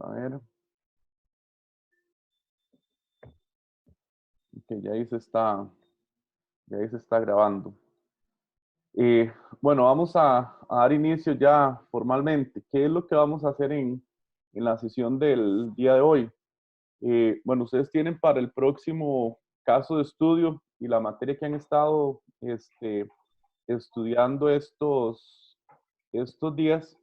a ver. Ok, ya ahí se está grabando. Bueno, vamos a dar inicio ya formalmente. ¿Qué es lo que vamos a hacer en la sesión del día de hoy? Bueno, ustedes tienen para el próximo caso de estudio y la materia que han estado estudiando estos días,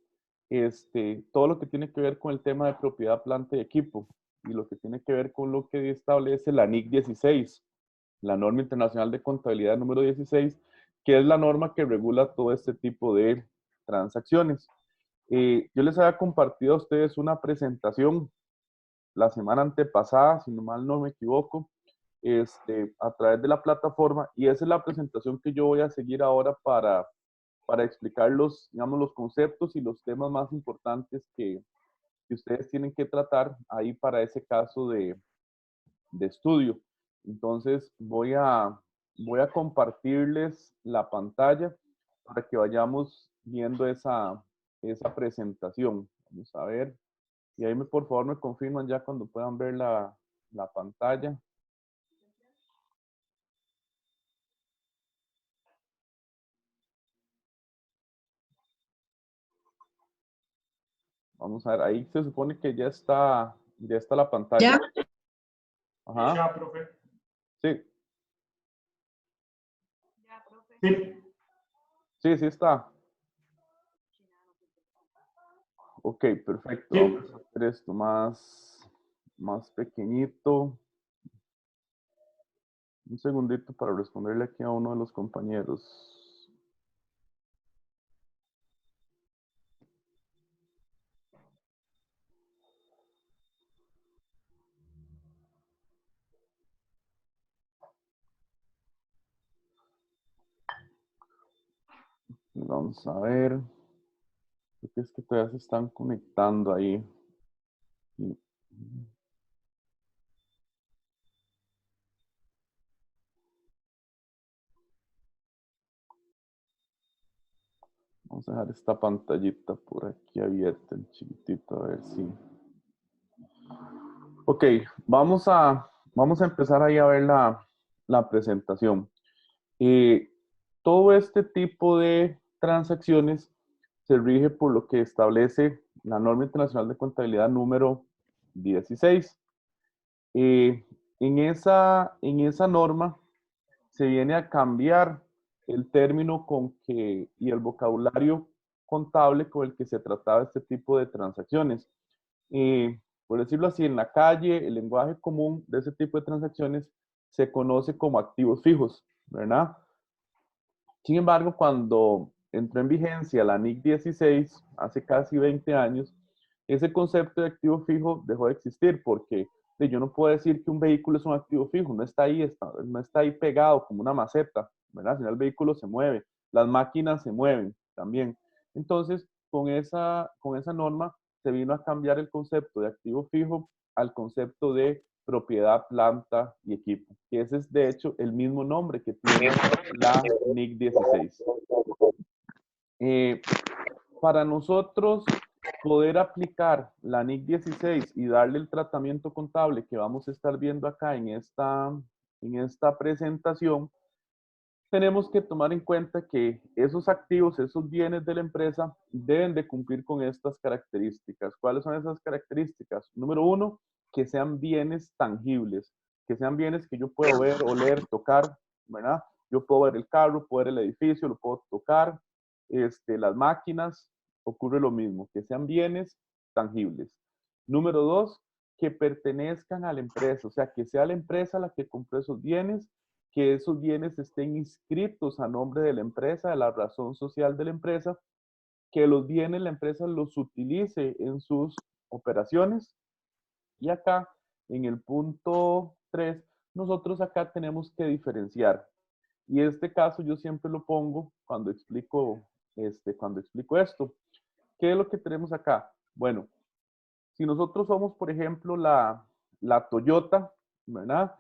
todo lo que tiene que ver con el tema de propiedad, planta y equipo y lo que tiene que ver con lo que establece la NIC 16, la norma internacional de contabilidad número 16, que es la norma que regula todo este tipo de transacciones. Yo les había compartido a ustedes una presentación la semana antepasada, si no mal no me equivoco, a través de la plataforma, y esa es la presentación que yo voy a seguir ahora para explicar digamos, los conceptos y los temas más importantes que ustedes tienen que tratar ahí para ese caso de estudio. Entonces voy a compartirles la pantalla para que vayamos viendo esa presentación. Vamos a ver. Y ahí por favor me confirman ya cuando puedan ver la pantalla. Vamos a ver, ahí se supone que ya está la pantalla. ¿Ya? Ajá. Ya, profe. Sí, Sí. sí, sí está. Ok, perfecto. Sí. Vamos a hacer esto más pequeñito. Un segundito para responderle aquí a uno de los compañeros. Vamos a ver. Creo que es que todavía se están conectando ahí. Y- Vamos a dejar esta pantallita por aquí abierta, en chiquitito, a ver si. Ok, vamos a empezar ahí a ver la presentación. Todo este tipo de transacciones se rige por lo que establece la norma internacional de contabilidad número 16. En esa norma se viene a cambiar el término y el vocabulario contable con el que se trataba este tipo de transacciones. Por decirlo así, en la calle, el lenguaje común de ese tipo de transacciones se conoce como activos fijos, ¿verdad? Sin embargo, cuando entró en vigencia la NIC 16, hace casi 20 años, ese concepto de activo fijo dejó de existir porque yo no puedo decir que un vehículo es un activo fijo, no está ahí pegado como una maceta, ¿verdad? Sino el vehículo se mueve, las máquinas se mueven también. Entonces, con esa norma se vino a cambiar el concepto de activo fijo al concepto de propiedad, planta y equipo, que ese es de hecho el mismo nombre que tiene la NIC 16. Para nosotros poder aplicar la NIC 16 y darle el tratamiento contable que vamos a estar viendo acá en esta presentación, tenemos que tomar en cuenta que esos activos, esos bienes de la empresa deben de cumplir con estas características. ¿Cuáles son esas características? Número uno, que sean bienes tangibles, que sean bienes que yo puedo ver, oler, tocar, ¿verdad? Yo puedo ver el carro, puedo ver el edificio, lo puedo tocar, las máquinas, ocurre lo mismo, que sean bienes tangibles. Número dos, que pertenezcan a la empresa, o sea, que sea la empresa la que compre esos bienes, que esos bienes estén inscritos a nombre de la empresa, de la razón social de la empresa, que los bienes la empresa los utilice en sus operaciones. Y acá, en el punto 3, nosotros acá tenemos que diferenciar. Y este caso yo siempre lo pongo cuando explico esto. ¿Qué es lo que tenemos acá? Bueno, si nosotros somos, por ejemplo, la Toyota, ¿verdad?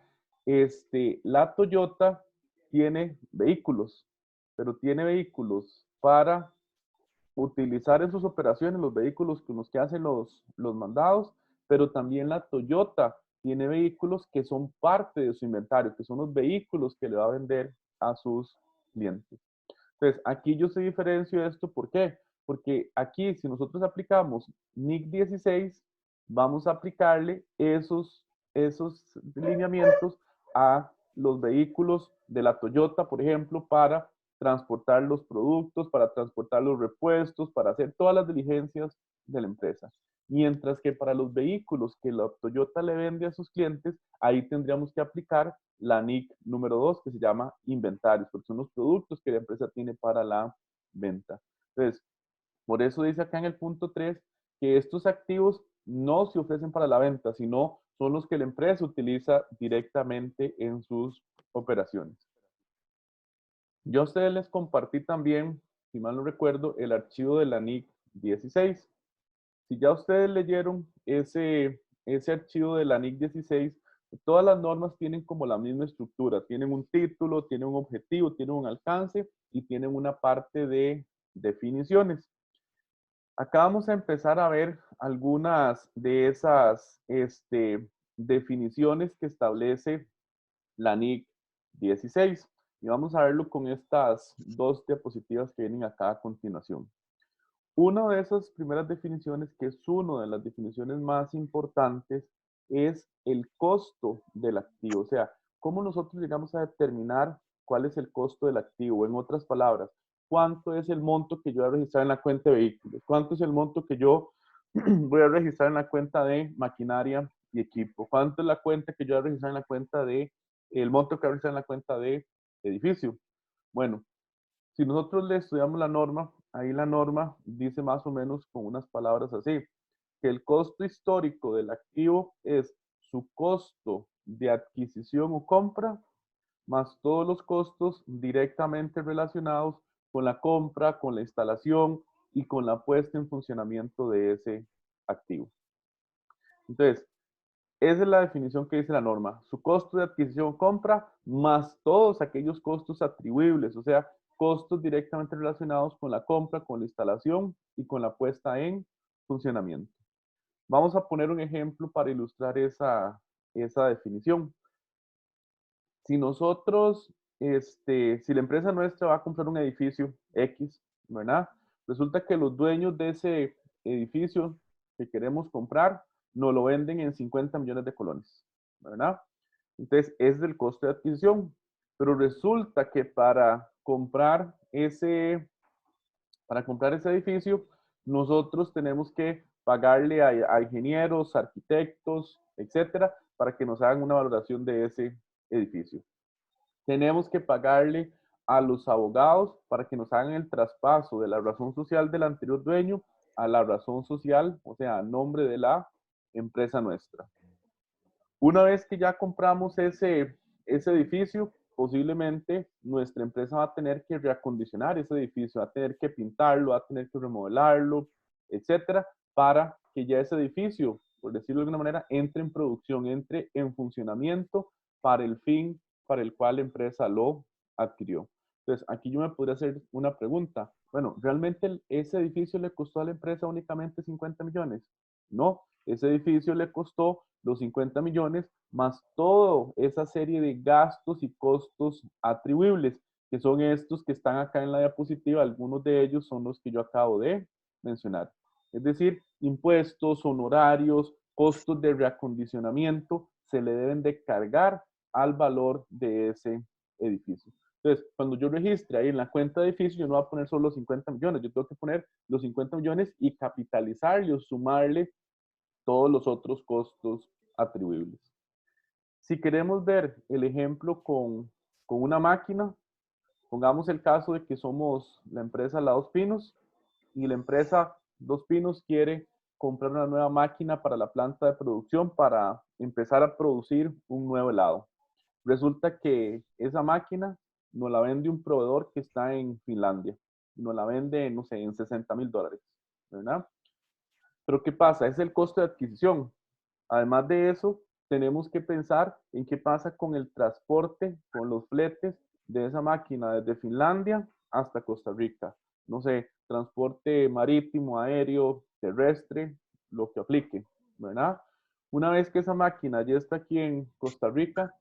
La Toyota tiene vehículos, pero tiene vehículos para utilizar en sus operaciones, los vehículos con los que hacen los mandados, pero también la Toyota tiene vehículos que son parte de su inventario, que son los vehículos que le va a vender a sus clientes. Entonces, aquí yo se diferencio esto, ¿por qué? Porque aquí, si nosotros aplicamos NIC 16, vamos a aplicarle esos lineamientos a los vehículos de la Toyota, por ejemplo, para transportar los productos, para transportar los repuestos, para hacer todas las diligencias de la empresa. Mientras que para los vehículos que la Toyota le vende a sus clientes, ahí tendríamos que aplicar la NIC número 2, que se llama inventarios, porque son los productos que la empresa tiene para la venta. Entonces, por eso dice acá en el punto 3 que estos activos no se ofrecen para la venta, sino son los que la empresa utiliza directamente en sus operaciones. Yo a ustedes les compartí también, si mal no recuerdo, el archivo de la NIC 16. Si ya ustedes leyeron ese archivo de la NIC 16, todas las normas tienen como la misma estructura. Tienen un título, tienen un objetivo, tienen un alcance y tienen una parte de definiciones. Acá vamos a empezar a ver algunas de esas definiciones que establece la NIC 16. Y vamos a verlo con estas dos diapositivas que vienen acá a continuación. Una de esas primeras definiciones, que es una de las definiciones más importantes, es el costo del activo. O sea, cómo nosotros llegamos a determinar cuál es el costo del activo. En otras palabras, cuánto es el monto que yo voy a registrar en la cuenta de vehículos, cuánto es el monto que yo voy a registrar en la cuenta de maquinaria y equipo, cuánto es la cuenta que yo voy a registrar en la cuenta de, el monto que voy a registrar en la cuenta de edificio. Bueno, si nosotros le estudiamos la norma, ahí la norma dice más o menos con unas palabras así, que el costo histórico del activo es su costo de adquisición o compra, más todos los costos directamente relacionados con la compra, con la instalación y con la puesta en funcionamiento de ese activo. Entonces, esa es la definición que dice la norma. Su costo de adquisición o compra más todos aquellos costos atribuibles, o sea, costos directamente relacionados con la compra, con la instalación y con la puesta en funcionamiento. Vamos a poner un ejemplo para ilustrar esa definición. Si nosotros, si la empresa nuestra va a comprar un edificio X, ¿verdad? Resulta que los dueños de ese edificio que queremos comprar nos lo venden en 50 millones de colones, ¿verdad? Entonces, ese es el costo de adquisición. Pero resulta que para comprar ese edificio, nosotros tenemos que pagarle a ingenieros, arquitectos, etcétera, para que nos hagan una valoración de ese edificio. Tenemos que pagarle a los abogados para que nos hagan el traspaso de la razón social del anterior dueño a la razón social, o sea, a nombre de la empresa nuestra. Una vez que ya compramos ese edificio, posiblemente nuestra empresa va a tener que reacondicionar ese edificio, va a tener que pintarlo, va a tener que remodelarlo, etcétera, para que ya ese edificio, por decirlo de alguna manera, entre en producción, entre en funcionamiento para el fin para el cual la empresa lo adquirió. Entonces, aquí yo me podría hacer una pregunta. Bueno, ¿realmente ese edificio le costó a la empresa únicamente 50 millones? No, ese edificio le costó los 50 millones más toda esa serie de gastos y costos atribuibles, que son estos que están acá en la diapositiva. Algunos de ellos son los que yo acabo de mencionar. Es decir, impuestos, honorarios, costos de reacondicionamiento se le deben de cargar al valor de ese edificio. Entonces, cuando yo registre ahí en la cuenta de edificio, yo no voy a poner solo los 50 millones, yo tengo que poner los 50 millones y capitalizarle o sumarle todos los otros costos atribuibles. Si queremos ver el ejemplo con una máquina, pongamos el caso de que somos la empresa La Dos Pinos y la empresa Dos Pinos quiere comprar una nueva máquina para la planta de producción para empezar a producir un nuevo helado. Resulta que esa máquina nos la vende un proveedor que está en Finlandia. Nos la vende, no sé, en $60,000, ¿verdad? Pero ¿qué pasa? Es el costo de adquisición. Además de eso, tenemos que pensar en qué pasa con el transporte, con los fletes de esa máquina desde Finlandia hasta Costa Rica. No sé, transporte marítimo, aéreo, terrestre, lo que aplique, ¿verdad? Una vez que esa máquina ya está aquí en Costa Rica,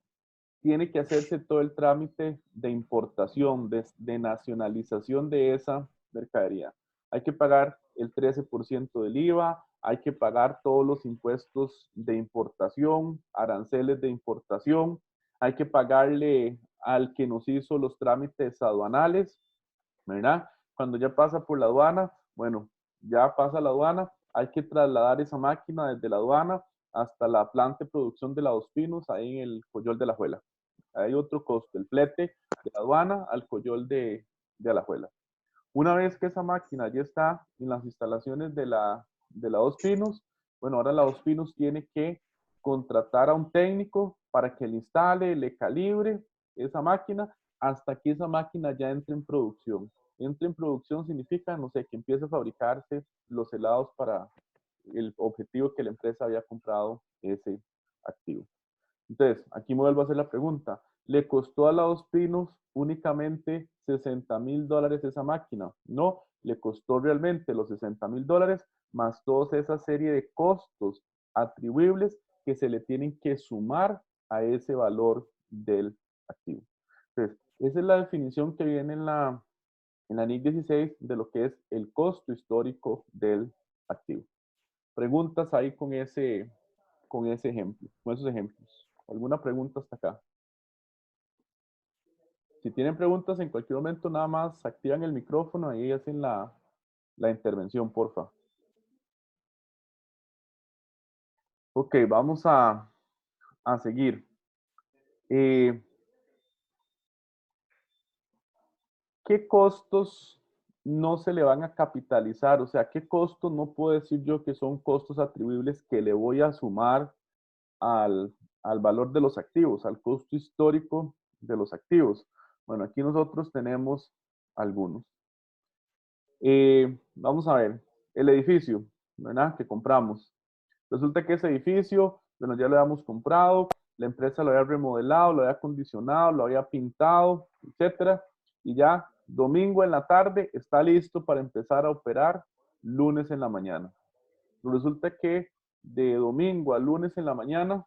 tiene que hacerse todo el trámite de importación, de nacionalización de esa mercadería. Hay que pagar el 13% del IVA, hay que pagar todos los impuestos de importación, aranceles de importación, hay que pagarle al que nos hizo los trámites aduanales, ¿verdad? Cuando ya pasa por la aduana, bueno, ya pasa la aduana, hay que trasladar esa máquina desde la aduana hasta la planta de producción de la Dos Pinos, ahí en el Coyol de la Juela. Hay otro costo, el flete de la aduana al Coyol de Alajuela. Una vez que esa máquina ya está en las instalaciones de la Dos Pinos, bueno, ahora la Dos Pinos tiene que contratar a un técnico para que le instale, le calibre esa máquina hasta que esa máquina ya entre en producción. Entre en producción significa, no sé, que empiece a fabricarse los helados para el objetivo que la empresa había comprado ese activo. Entonces, aquí me vuelvo a hacer la pregunta. ¿Le costó a la Dos Pinos únicamente $60,000 esa máquina? No, le costó realmente los $60,000 más toda esa serie de costos atribuibles que se le tienen que sumar a ese valor del activo. Entonces, esa es la definición que viene en la NIC 16 de lo que es el costo histórico del activo. Preguntas ahí con ese ejemplo, con esos ejemplos. ¿Alguna pregunta hasta acá? Si tienen preguntas en cualquier momento, nada más activan el micrófono y hacen la intervención, porfa. Ok, vamos a seguir. ¿Qué costos no se le van a capitalizar? O sea, ¿qué costos no puedo decir yo que son costos atribuibles que le voy a sumar al, al valor de los activos, al costo histórico de los activos? Bueno, aquí nosotros tenemos algunos. Vamos a ver, el edificio, ¿verdad? Que compramos. Resulta que ese edificio, bueno, ya lo habíamos comprado, la empresa lo había remodelado, lo había acondicionado, lo había pintado, etcétera, y ya domingo en la tarde está listo para empezar a operar lunes en la mañana. Resulta que de domingo a lunes en la mañana,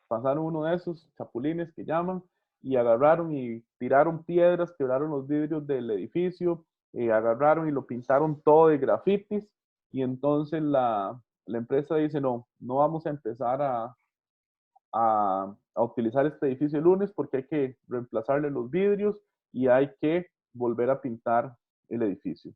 pasaron uno de esos chapulines que llaman y agarraron y tiraron piedras, quebraron los vidrios del edificio, agarraron y lo pintaron todo de grafitis y entonces la empresa dice, no, no vamos a empezar a utilizar este edificio el lunes porque hay que reemplazarle los vidrios y hay que volver a pintar el edificio.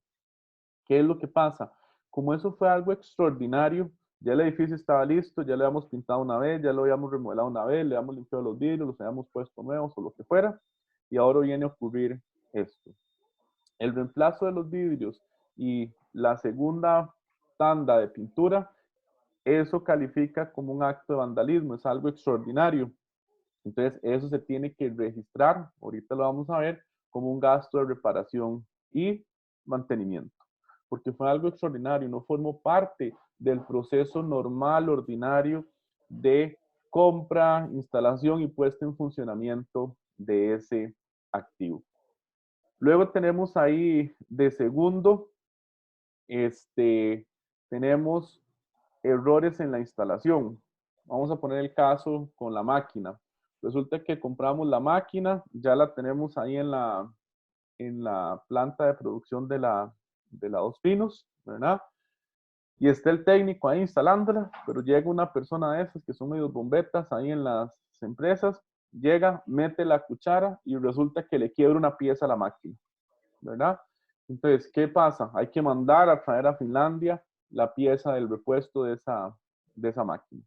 ¿Qué es lo que pasa? Como eso fue algo extraordinario, ya el edificio estaba listo, ya lo habíamos pintado una vez, ya lo habíamos remodelado una vez, le habíamos limpiado los vidrios, los habíamos puesto nuevos o lo que fuera, y ahora viene a ocurrir esto. El reemplazo de los vidrios y la segunda tanda de pintura, eso califica como un acto de vandalismo, es algo extraordinario. Entonces, eso se tiene que registrar, ahorita lo vamos a ver, como un gasto de reparación y mantenimiento, porque fue algo extraordinario, no formó parte del proceso normal, ordinario de compra, instalación y puesta en funcionamiento de ese activo. Luego tenemos ahí de segundo, tenemos errores en la instalación. Vamos a poner el caso con la máquina. Resulta que compramos la máquina, ya la tenemos ahí en la planta de producción de la Dos Pinos, ¿verdad? Y está el técnico ahí instalándola, pero llega una persona de esas que son medios bombetas ahí en las empresas, llega, mete la cuchara y resulta que le quiebra una pieza a la máquina, ¿verdad? Entonces, ¿qué pasa? Hay que mandar a traer a Finlandia la pieza del repuesto de esa máquina.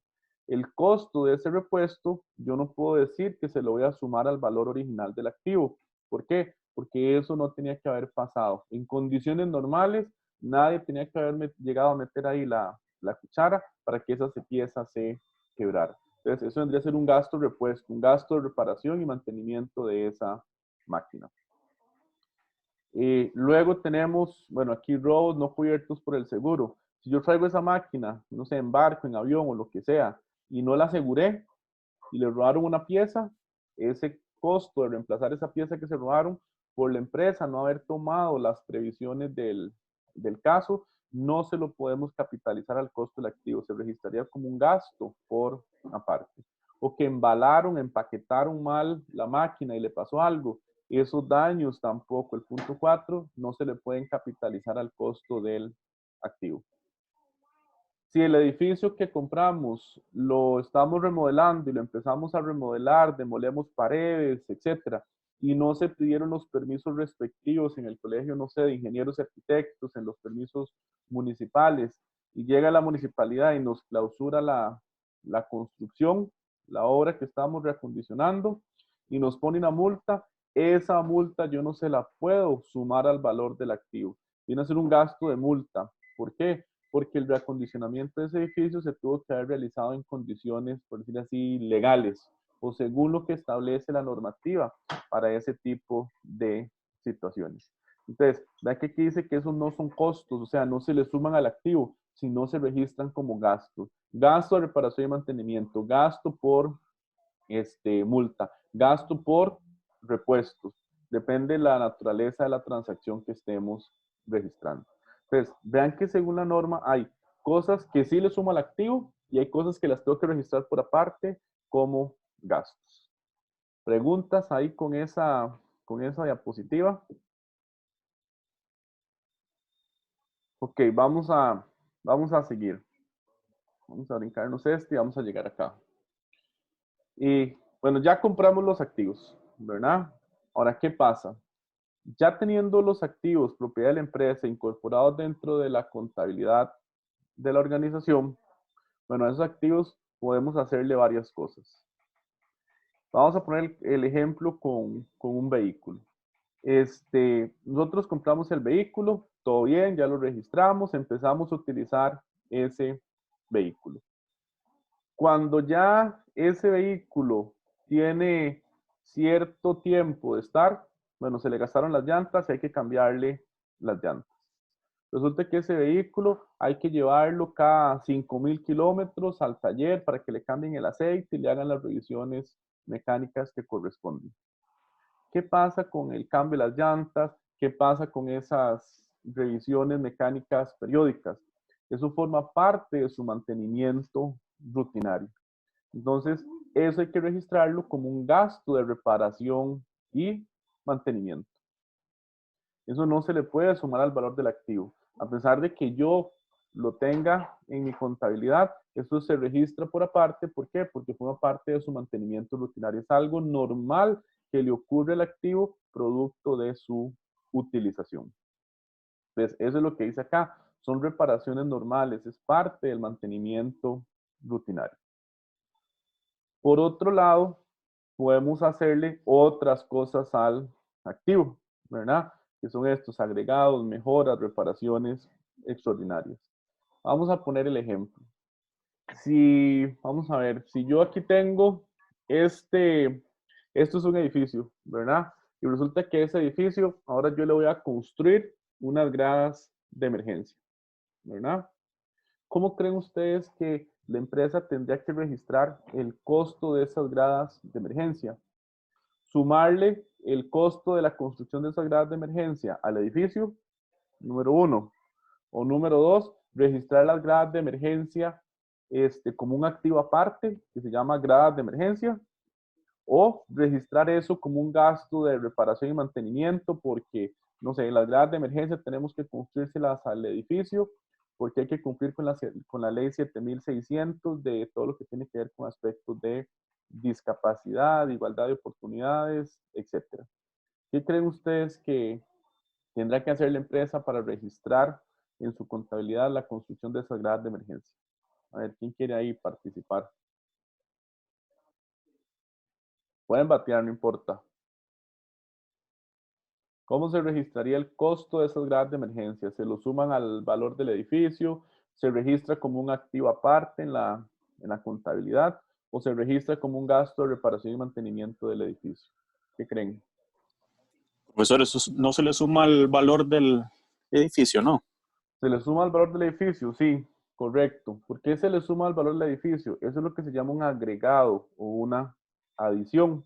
El costo de ese repuesto, yo no puedo decir que se lo voy a sumar al valor original del activo. ¿Por qué? Porque eso no tenía que haber pasado. En condiciones normales, nadie tenía que haber llegado a meter ahí la cuchara para que esa pieza se quebrara. Entonces, eso vendría a ser un gasto de repuesto, un gasto de reparación y mantenimiento de esa máquina. Luego tenemos, bueno, aquí robos no cubiertos por el seguro. Si yo traigo esa máquina, no sé, en barco, en avión o lo que sea, y no la aseguré y le robaron una pieza, ese costo de reemplazar esa pieza que se robaron por la empresa no haber tomado las previsiones del caso, no se lo podemos capitalizar al costo del activo, se registraría como un gasto por aparte. O que embalaron, empaquetaron mal la máquina y le pasó algo, esos daños tampoco, el punto 4, no se le pueden capitalizar al costo del activo. Si el edificio que compramos lo estamos remodelando y lo empezamos a remodelar, demolemos paredes, etcétera, y no se pidieron los permisos respectivos en el colegio, no sé, de ingenieros y arquitectos, en los permisos municipales, y llega la municipalidad y nos clausura la construcción, la obra que estamos reacondicionando, y nos pone una multa, esa multa yo no se la puedo sumar al valor del activo. Viene a ser un gasto de multa. ¿Por qué? Porque el reacondicionamiento de ese edificio se tuvo que haber realizado en condiciones, por decir así, legales o según lo que establece la normativa para ese tipo de situaciones. Entonces, vea que aquí dice que esos no son costos, o sea, no se le suman al activo, sino se registran como gastos. Gasto de reparación y mantenimiento, gasto por multa, gasto por repuestos. Depende de la naturaleza de la transacción que estemos registrando. Entonces, vean que según la norma hay cosas que sí le sumo al activo y hay cosas que las tengo que registrar por aparte como gastos. ¿Preguntas ahí con esa diapositiva? Ok, vamos a seguir. Vamos a brincarnos y vamos a llegar acá. Y bueno, ya compramos los activos, ¿verdad? Ahora, ¿qué pasa? Ya teniendo los activos, propiedad de la empresa, incorporados dentro de la contabilidad de la organización, bueno, a esos activos podemos hacerle varias cosas. Vamos a poner el ejemplo con un vehículo. Nosotros compramos el vehículo, todo bien, ya lo registramos, empezamos a utilizar ese vehículo. Cuando ya ese vehículo tiene cierto tiempo de estar, bueno, se le gastaron las llantas y hay que cambiarle las llantas. Resulta que ese vehículo hay que llevarlo cada 5,000 kilómetros al taller para que le cambien el aceite y le hagan las revisiones mecánicas que corresponden. ¿Qué pasa con el cambio de las llantas? ¿Qué pasa con esas revisiones mecánicas periódicas? Eso forma parte de su mantenimiento rutinario. Entonces, eso hay que registrarlo como un gasto de reparación y mantenimiento. Eso no se le puede sumar al valor del activo. A pesar de que yo lo tenga en mi contabilidad, eso se registra por aparte. ¿Por qué? Porque forma parte de su mantenimiento rutinario. Es algo normal que le ocurre al activo producto de su utilización. Entonces, eso es lo que dice acá. Son reparaciones normales, es parte del mantenimiento rutinario. Por otro lado, podemos hacerle otras cosas al activo, ¿verdad? Que son estos agregados, mejoras, reparaciones extraordinarias. Vamos a poner el ejemplo. Vamos a ver, si yo aquí tengo esto es un edificio, ¿verdad? Y resulta que ese edificio, ahora yo le voy a construir unas gradas de emergencia, ¿verdad? ¿Cómo creen ustedes que la empresa tendría que registrar el costo de esas gradas de emergencia? Sumarle el costo de la construcción de esas gradas de emergencia al edificio, número 1. O número 2, registrar las gradas de emergencia como un activo aparte, que se llama gradas de emergencia, o registrar eso como un gasto de reparación y mantenimiento, porque, no sé, las gradas de emergencia tenemos que construírselas al edificio, porque hay que cumplir con la ley 7600 de todo lo que tiene que ver con aspectos de discapacidad, igualdad de oportunidades, etc. ¿Qué creen ustedes que tendrá que hacer la empresa para registrar en su contabilidad la construcción de esas gradas de emergencia? A ver, ¿quién quiere ahí participar? Pueden batear, no importa. ¿Cómo se registraría el costo de esas gradas de emergencia? ¿Se lo suman al valor del edificio? ¿Se registra como un activo aparte en la contabilidad? ¿O se registra como un gasto de reparación y mantenimiento del edificio? ¿Qué creen? Profesor, eso no se le suma al valor del edificio, ¿no? ¿Se le suma al valor del edificio? Sí, correcto. ¿Por qué se le suma al valor del edificio? Eso es lo que se llama un agregado o una adición.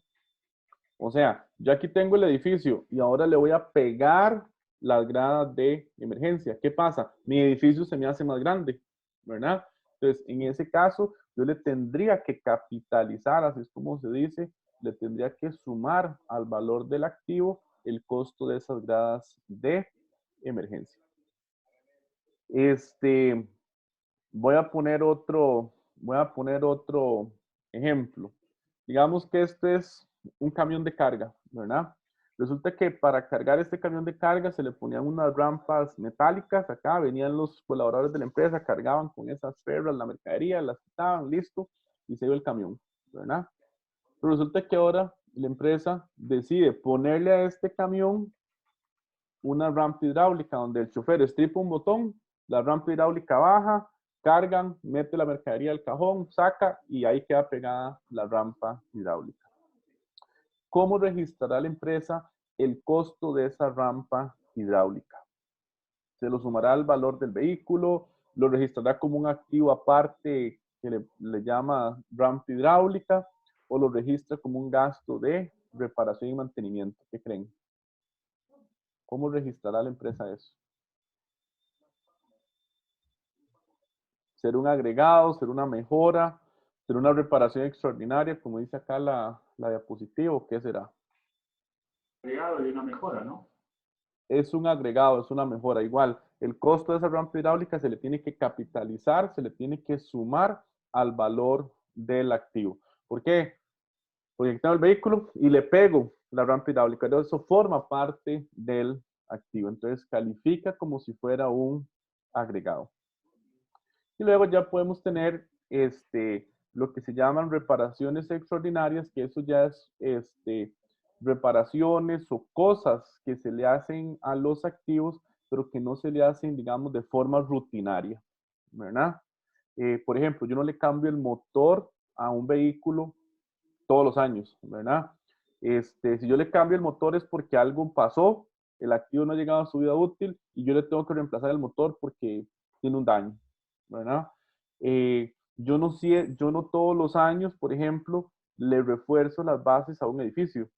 O sea, yo aquí tengo el edificio y ahora le voy a pegar las gradas de emergencia. ¿Qué pasa? Mi edificio se me hace más grande, ¿verdad? Entonces, en ese caso, yo le tendría que capitalizar, así es como se dice, le tendría que sumar al valor del activo el costo de esas gradas de emergencia. Voy a poner otro ejemplo. Digamos que este es un camión de carga, ¿verdad? Resulta que para cargar este camión de carga se le ponían unas rampas metálicas acá, venían los colaboradores de la empresa, cargaban con esas perras la mercadería, las quitaban, listo, y se iba el camión, ¿verdad? Pero resulta que ahora la empresa decide ponerle a este camión una rampa hidráulica donde el chofer estripa un botón, la rampa hidráulica baja, cargan, mete la mercadería al cajón, saca y ahí queda pegada la rampa hidráulica. ¿Cómo registrará la empresa el costo de esa rampa hidráulica? Se lo sumará al valor del vehículo, lo registrará como un activo aparte que le llama rampa hidráulica o lo registra como un gasto de reparación y mantenimiento. ¿Qué creen? ¿Cómo registrará la empresa eso? ¿Ser un agregado, ser una mejora, ser una reparación extraordinaria, como dice acá la diapositiva, o qué será? Agregado y una mejora, ¿no? Es un agregado, es una mejora. Igual, el costo de esa rampa hidráulica se le tiene que capitalizar, se le tiene que sumar al valor del activo. ¿Por qué? Porque tengo el vehículo y le pego la rampa hidráulica. Entonces, eso forma parte del activo. Entonces, califica como si fuera un agregado. Y luego ya podemos tener lo que se llaman reparaciones extraordinarias, que eso ya es reparaciones o cosas que se le hacen a los activos, pero que no se le hacen, digamos, de forma rutinaria, ¿verdad? Por ejemplo, yo no le cambio el motor a un vehículo todos los años, ¿verdad? Si yo le cambio el motor es porque algo pasó, el activo no ha llegado a su vida útil y yo le tengo que reemplazar el motor porque tiene un daño, ¿verdad? Yo no todos los años, por ejemplo, le refuerzo las bases a un edificio,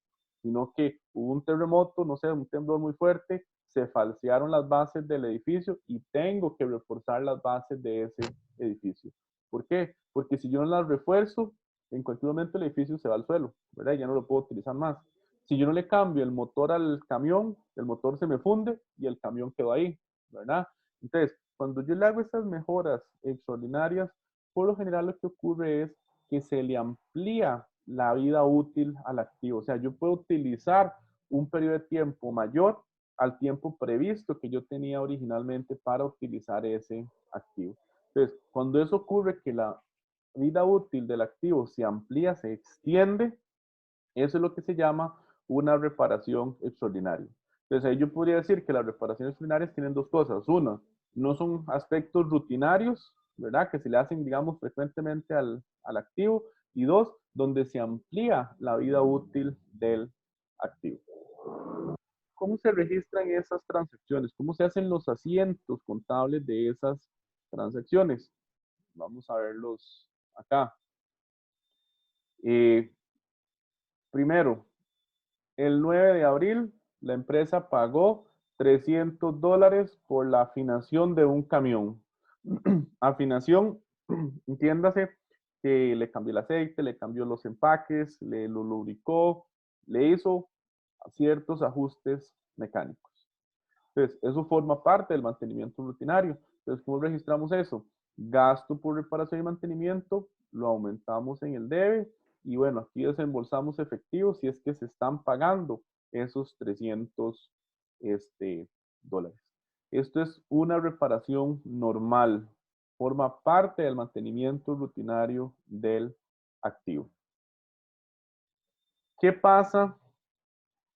sino que hubo un terremoto, no sé, un temblor muy fuerte, se falsearon las bases del edificio y tengo que reforzar las bases de ese edificio. ¿Por qué? Porque si yo no las refuerzo, en cualquier momento el edificio se va al suelo, ¿verdad? Ya no lo puedo utilizar más. Si yo no le cambio el motor al camión, el motor se me funde y el camión quedó ahí, ¿verdad? Entonces, cuando yo le hago esas mejoras extraordinarias, por lo general lo que ocurre es que se le amplía la vida útil al activo. O sea, yo puedo utilizar un periodo de tiempo mayor al tiempo previsto que yo tenía originalmente para utilizar ese activo. Entonces, cuando eso ocurre, que la vida útil del activo se amplía, se extiende, eso es lo que se llama una reparación extraordinaria. Entonces ahí yo podría decir que las reparaciones extraordinarias tienen dos cosas. Una, no son aspectos rutinarios, ¿verdad? Que se le hacen, digamos, frecuentemente al activo. Y dos, donde se amplía la vida útil del activo. ¿Cómo se registran esas transacciones? ¿Cómo se hacen los asientos contables de esas transacciones? Vamos a verlos acá. Primero, el 9 de abril, la empresa pagó $300 por la afinación de un camión. Afinación, entiéndase que le cambió el aceite, le cambió los empaques, le lo lubricó, le hizo ciertos ajustes mecánicos. Entonces, eso forma parte del mantenimiento rutinario. Entonces, ¿cómo registramos eso? Gasto por reparación y mantenimiento, lo aumentamos en el debe y bueno, aquí desembolsamos efectivos si es que se están pagando esos 300 dólares. Esto es una reparación normal, forma parte del mantenimiento rutinario del activo. ¿Qué pasa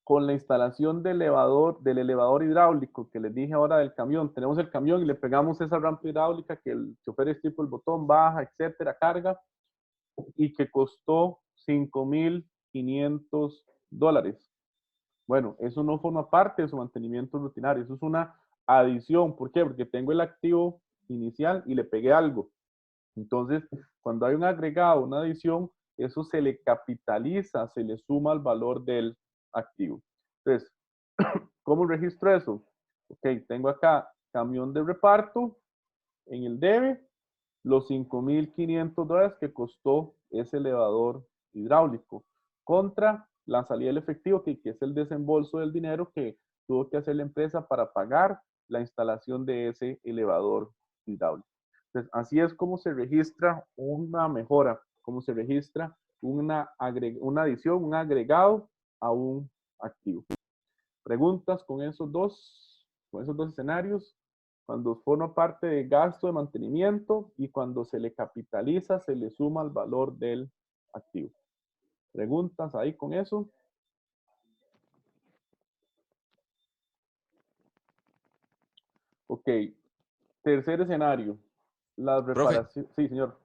con la instalación del elevador hidráulico que les dije ahora del camión? Tenemos el camión y le pegamos esa rampa hidráulica que el chofer estipa el botón, baja, etcétera, carga, y que costó $5,500. Bueno, eso no forma parte de su mantenimiento rutinario, eso es una adición. ¿Por qué? Porque tengo el activo inicial y le pegué algo. Entonces, cuando hay un agregado, una adición, eso se le capitaliza, se le suma al valor del activo. Entonces, ¿cómo registro eso? Ok, tengo acá camión de reparto en el debe, los $5,500 que costó ese elevador hidráulico contra la salida del efectivo, que es el desembolso del dinero que tuvo que hacer la empresa para pagar la instalación de ese elevador hidráulico. Entonces, así es como se registra una mejora, como se registra una adición, un agregado a un activo. Preguntas con esos dos escenarios, cuando forma parte de gasto de mantenimiento y cuando se le capitaliza, se le suma el valor del activo. ¿Preguntas ahí con eso? Ok. Tercer escenario. Las Profe, reparaciones. Sí, señor.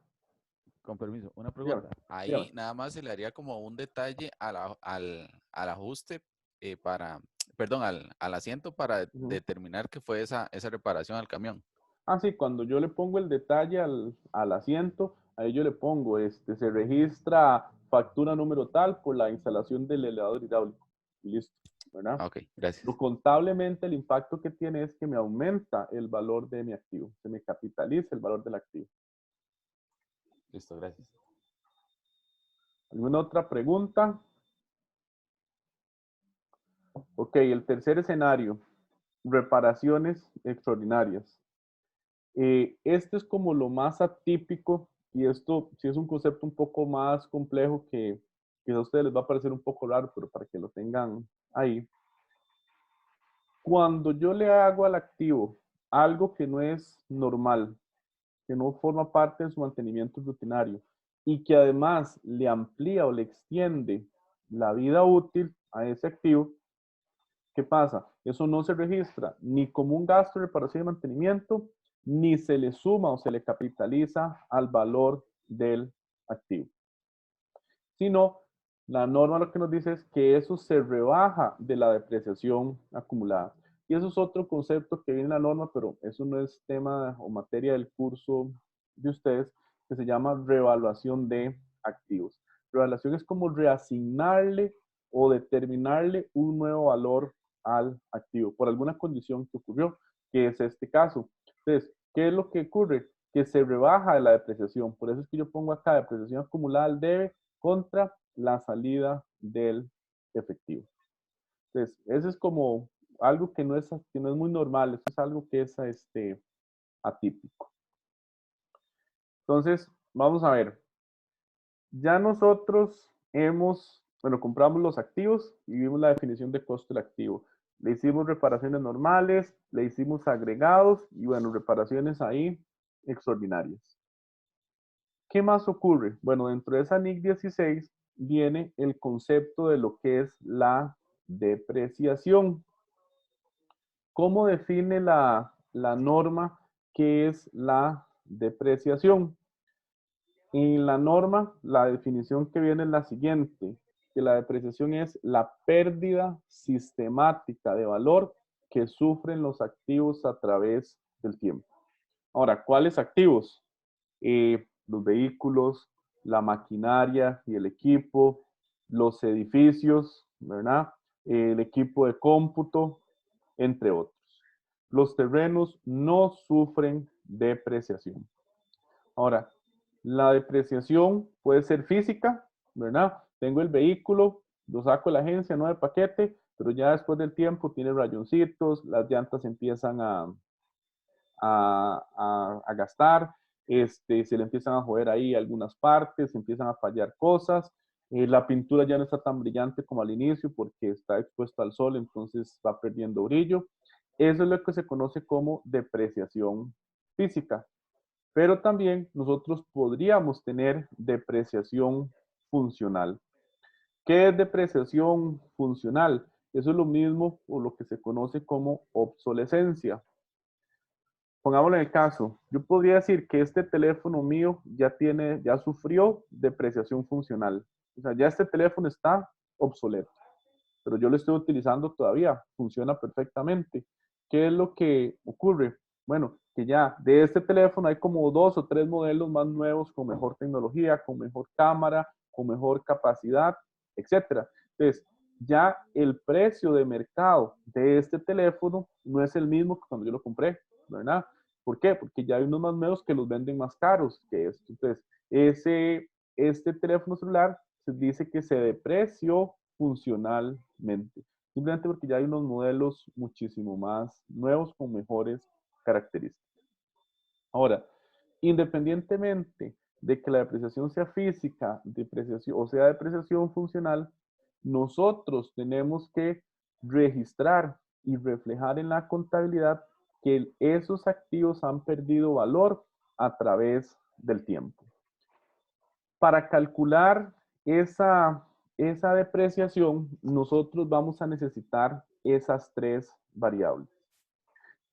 con permiso, una Dígame, pregunta. Ahí dígame. nada más se le haría como un detalle al ajuste para, perdón, al asiento para Ujú. determinar que fue esa reparación al camión. Ah, sí, cuando yo le pongo el detalle al asiento, ahí yo le pongo, se registra factura número tal por la instalación del elevador hidráulico. Y listo, ¿verdad? Ah, ok, gracias. Lo contablemente el impacto que tiene es que me aumenta el valor de mi activo, se me capitaliza el valor del activo. Listo, gracias. ¿Alguna otra pregunta? Ok, el tercer escenario, reparaciones extraordinarias. Este es como lo más atípico y esto sí es un concepto un poco más complejo que a ustedes les va a parecer un poco raro, pero para que lo tengan ahí. Cuando yo le hago al activo algo que no es normal, que no forma parte de su mantenimiento rutinario y que además le amplía o le extiende la vida útil a ese activo, ¿qué pasa? Eso no se registra ni como un gasto de reparación y mantenimiento, ni se le suma o se le capitaliza al valor del activo. Sino, la norma lo que nos dice es que eso se rebaja de la depreciación acumulada. Y eso es otro concepto que viene en la norma, pero eso no es tema o materia del curso de ustedes, que se llama revaluación de activos. Revaluación es como reasignarle o determinarle un nuevo valor al activo por alguna condición que ocurrió, que es este caso. Entonces, ¿qué es lo que ocurre? Que se rebaja de la depreciación. Por eso es que yo pongo acá depreciación acumulada al debe contra la salida del efectivo. Entonces, eso es como algo que no es muy normal, eso es algo que es atípico. Entonces, vamos a ver. Ya nosotros compramos los activos y vimos la definición de costo del activo. Le hicimos reparaciones normales, le hicimos agregados y bueno, reparaciones ahí extraordinarias. ¿Qué más ocurre? Bueno, dentro de esa NIC 16 viene el concepto de lo que es la depreciación. ¿Cómo define la norma qué es la depreciación? En la norma, la definición que viene es la siguiente, que la depreciación es la pérdida sistemática de valor que sufren los activos a través del tiempo. Ahora, ¿cuáles activos? Los vehículos, la maquinaria y el equipo, los edificios, ¿verdad? El equipo de cómputo, entre otros. Los terrenos no sufren depreciación. Ahora, la depreciación puede ser física, ¿verdad? Tengo el vehículo, lo saco de la agencia, no de paquete, pero ya después del tiempo tiene rayoncitos, las llantas empiezan a gastar, se le empiezan a joder ahí algunas partes, empiezan a fallar cosas, la pintura ya no está tan brillante como al inicio porque está expuesta al sol, entonces va perdiendo brillo. Eso es lo que se conoce como depreciación física. Pero también nosotros podríamos tener depreciación funcional. ¿Qué es depreciación funcional? Eso es lo mismo o lo que se conoce como obsolescencia. Pongámoslo en el caso, yo podría decir que este teléfono mío ya sufrió depreciación funcional. O sea, ya este teléfono está obsoleto, pero yo lo estoy utilizando todavía, funciona perfectamente. ¿Qué es lo que ocurre? Bueno, que ya de este teléfono hay como 2 o 3 modelos más nuevos con mejor tecnología, con mejor cámara, con mejor capacidad, etcétera. Entonces, ya el precio de mercado de este teléfono no es el mismo que cuando yo lo compré, ¿verdad? ¿Por qué? Porque ya hay unos más nuevos que los venden más caros que esto. Entonces, este teléfono celular se dice que se depreció funcionalmente, simplemente porque ya hay unos modelos muchísimo más nuevos con mejores características. Ahora, independientemente de que la depreciación sea física, depreciación, o sea depreciación funcional, nosotros tenemos que registrar y reflejar en la contabilidad que esos activos han perdido valor a través del tiempo. Para calcular esa depreciación, nosotros vamos a necesitar esas tres variables,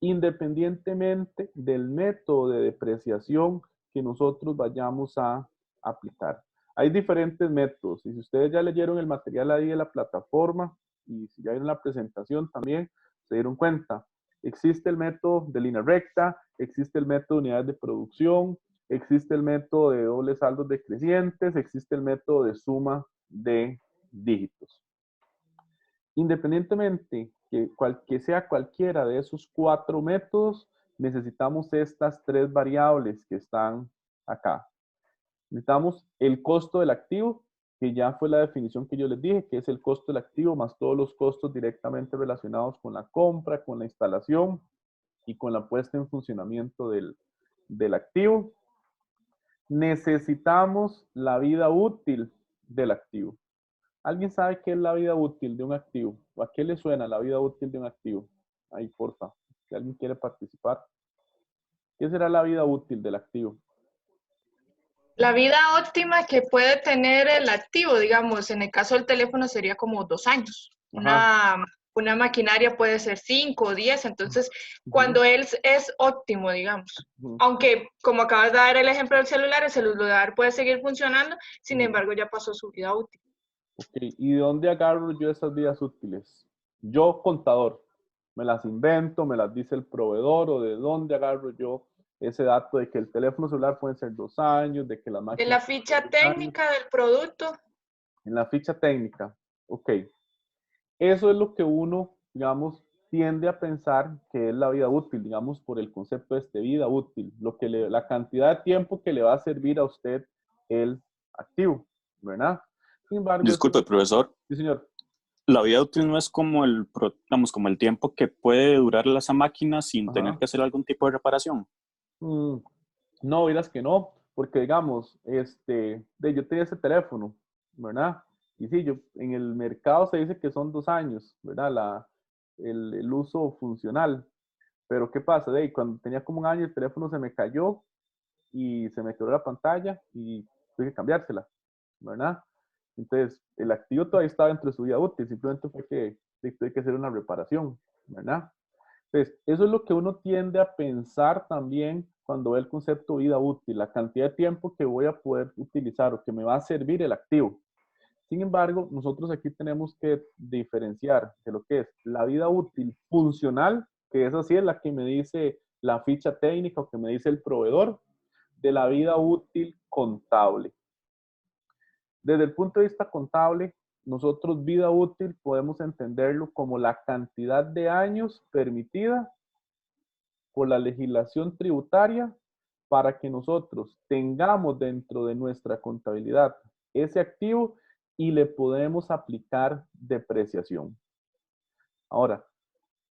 independientemente del método de depreciación que nosotros vayamos a aplicar. Hay diferentes métodos y si ustedes ya leyeron el material ahí de la plataforma y si ya vieron la presentación también, se dieron cuenta. Existe el método de línea recta, existe el método de unidades de producción, existe el método de dobles saldos decrecientes, existe el método de suma de dígitos. Independientemente que sea cualquiera de esos cuatro métodos, necesitamos estas tres variables que están acá. Necesitamos el costo del activo, que ya fue la definición que yo les dije, que es el costo del activo más todos los costos directamente relacionados con la compra, con la instalación y con la puesta en funcionamiento del activo. Necesitamos la vida útil del activo. ¿Alguien sabe qué es la vida útil de un activo? ¿O a qué le suena la vida útil de un activo? Ahí, porfa. Si alguien quiere participar. ¿Qué será la vida útil del activo? La vida óptima que puede tener el activo, digamos, en el caso del teléfono sería como 2 años. Una maquinaria puede ser 5 o 10, entonces cuando él es óptimo, digamos. Aunque, como acabas de dar el ejemplo del celular, el celular puede seguir funcionando, sin embargo ya pasó su vida útil. Ok, ¿y de dónde agarro yo esas vidas útiles? Yo, contador, me las invento, me las dice el proveedor, o de dónde agarro yo ese dato de que el teléfono celular puede ser 2 años, de que la máquina... De la ficha técnica del producto. En la ficha técnica, ok. Eso es lo que uno, digamos, tiende a pensar que es la vida útil, digamos, por el concepto de vida útil, la cantidad de tiempo que le va a servir a usted el activo, ¿verdad? Sin embargo, Disculpe, profesor. Sí, señor. La vida útil no es como digamos, como el tiempo que puede durar esa máquina sin tener que hacer algún tipo de reparación. No, dirás que no, porque digamos, yo tenía ese teléfono, ¿verdad? Y sí, en el mercado se dice que son 2 años, ¿verdad? El uso funcional. Pero ¿qué pasa? Cuando tenía como 1 año, el teléfono se me cayó y se me quebró la pantalla y tuve que cambiársela, ¿verdad? Entonces, el activo todavía estaba dentro de su vida útil, simplemente fue que tuve que hacer una reparación, ¿verdad? Entonces, eso es lo que uno tiende a pensar también cuando ve el concepto vida útil, la cantidad de tiempo que voy a poder utilizar o que me va a servir el activo. Sin embargo, nosotros aquí tenemos que diferenciar de lo que es la vida útil funcional, que esa sí es la que me dice la ficha técnica o que me dice el proveedor, de la vida útil contable. Desde el punto de vista contable, nosotros vida útil podemos entenderlo como la cantidad de años permitida por la legislación tributaria para que nosotros tengamos dentro de nuestra contabilidad ese activo y le podemos aplicar depreciación. Ahora,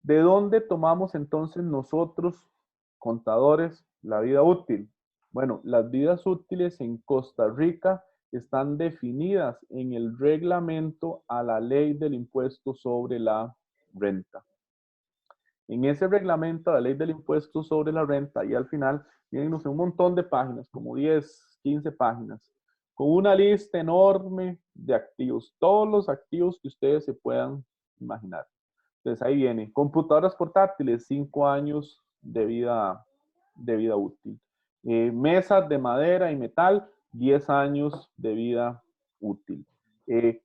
¿de dónde tomamos entonces nosotros, contadores, la vida útil? Bueno, las vidas útiles en Costa Rica están definidas en el reglamento a la ley del impuesto sobre la renta. En ese reglamento, la ley del impuesto sobre la renta, y al final tienen un montón de páginas, como 10, 15 páginas, con una lista enorme de activos, todos los activos que ustedes se puedan imaginar. Entonces ahí viene, computadoras portátiles, 5 años de vida útil. Mesas de madera y metal, 10 años de vida útil.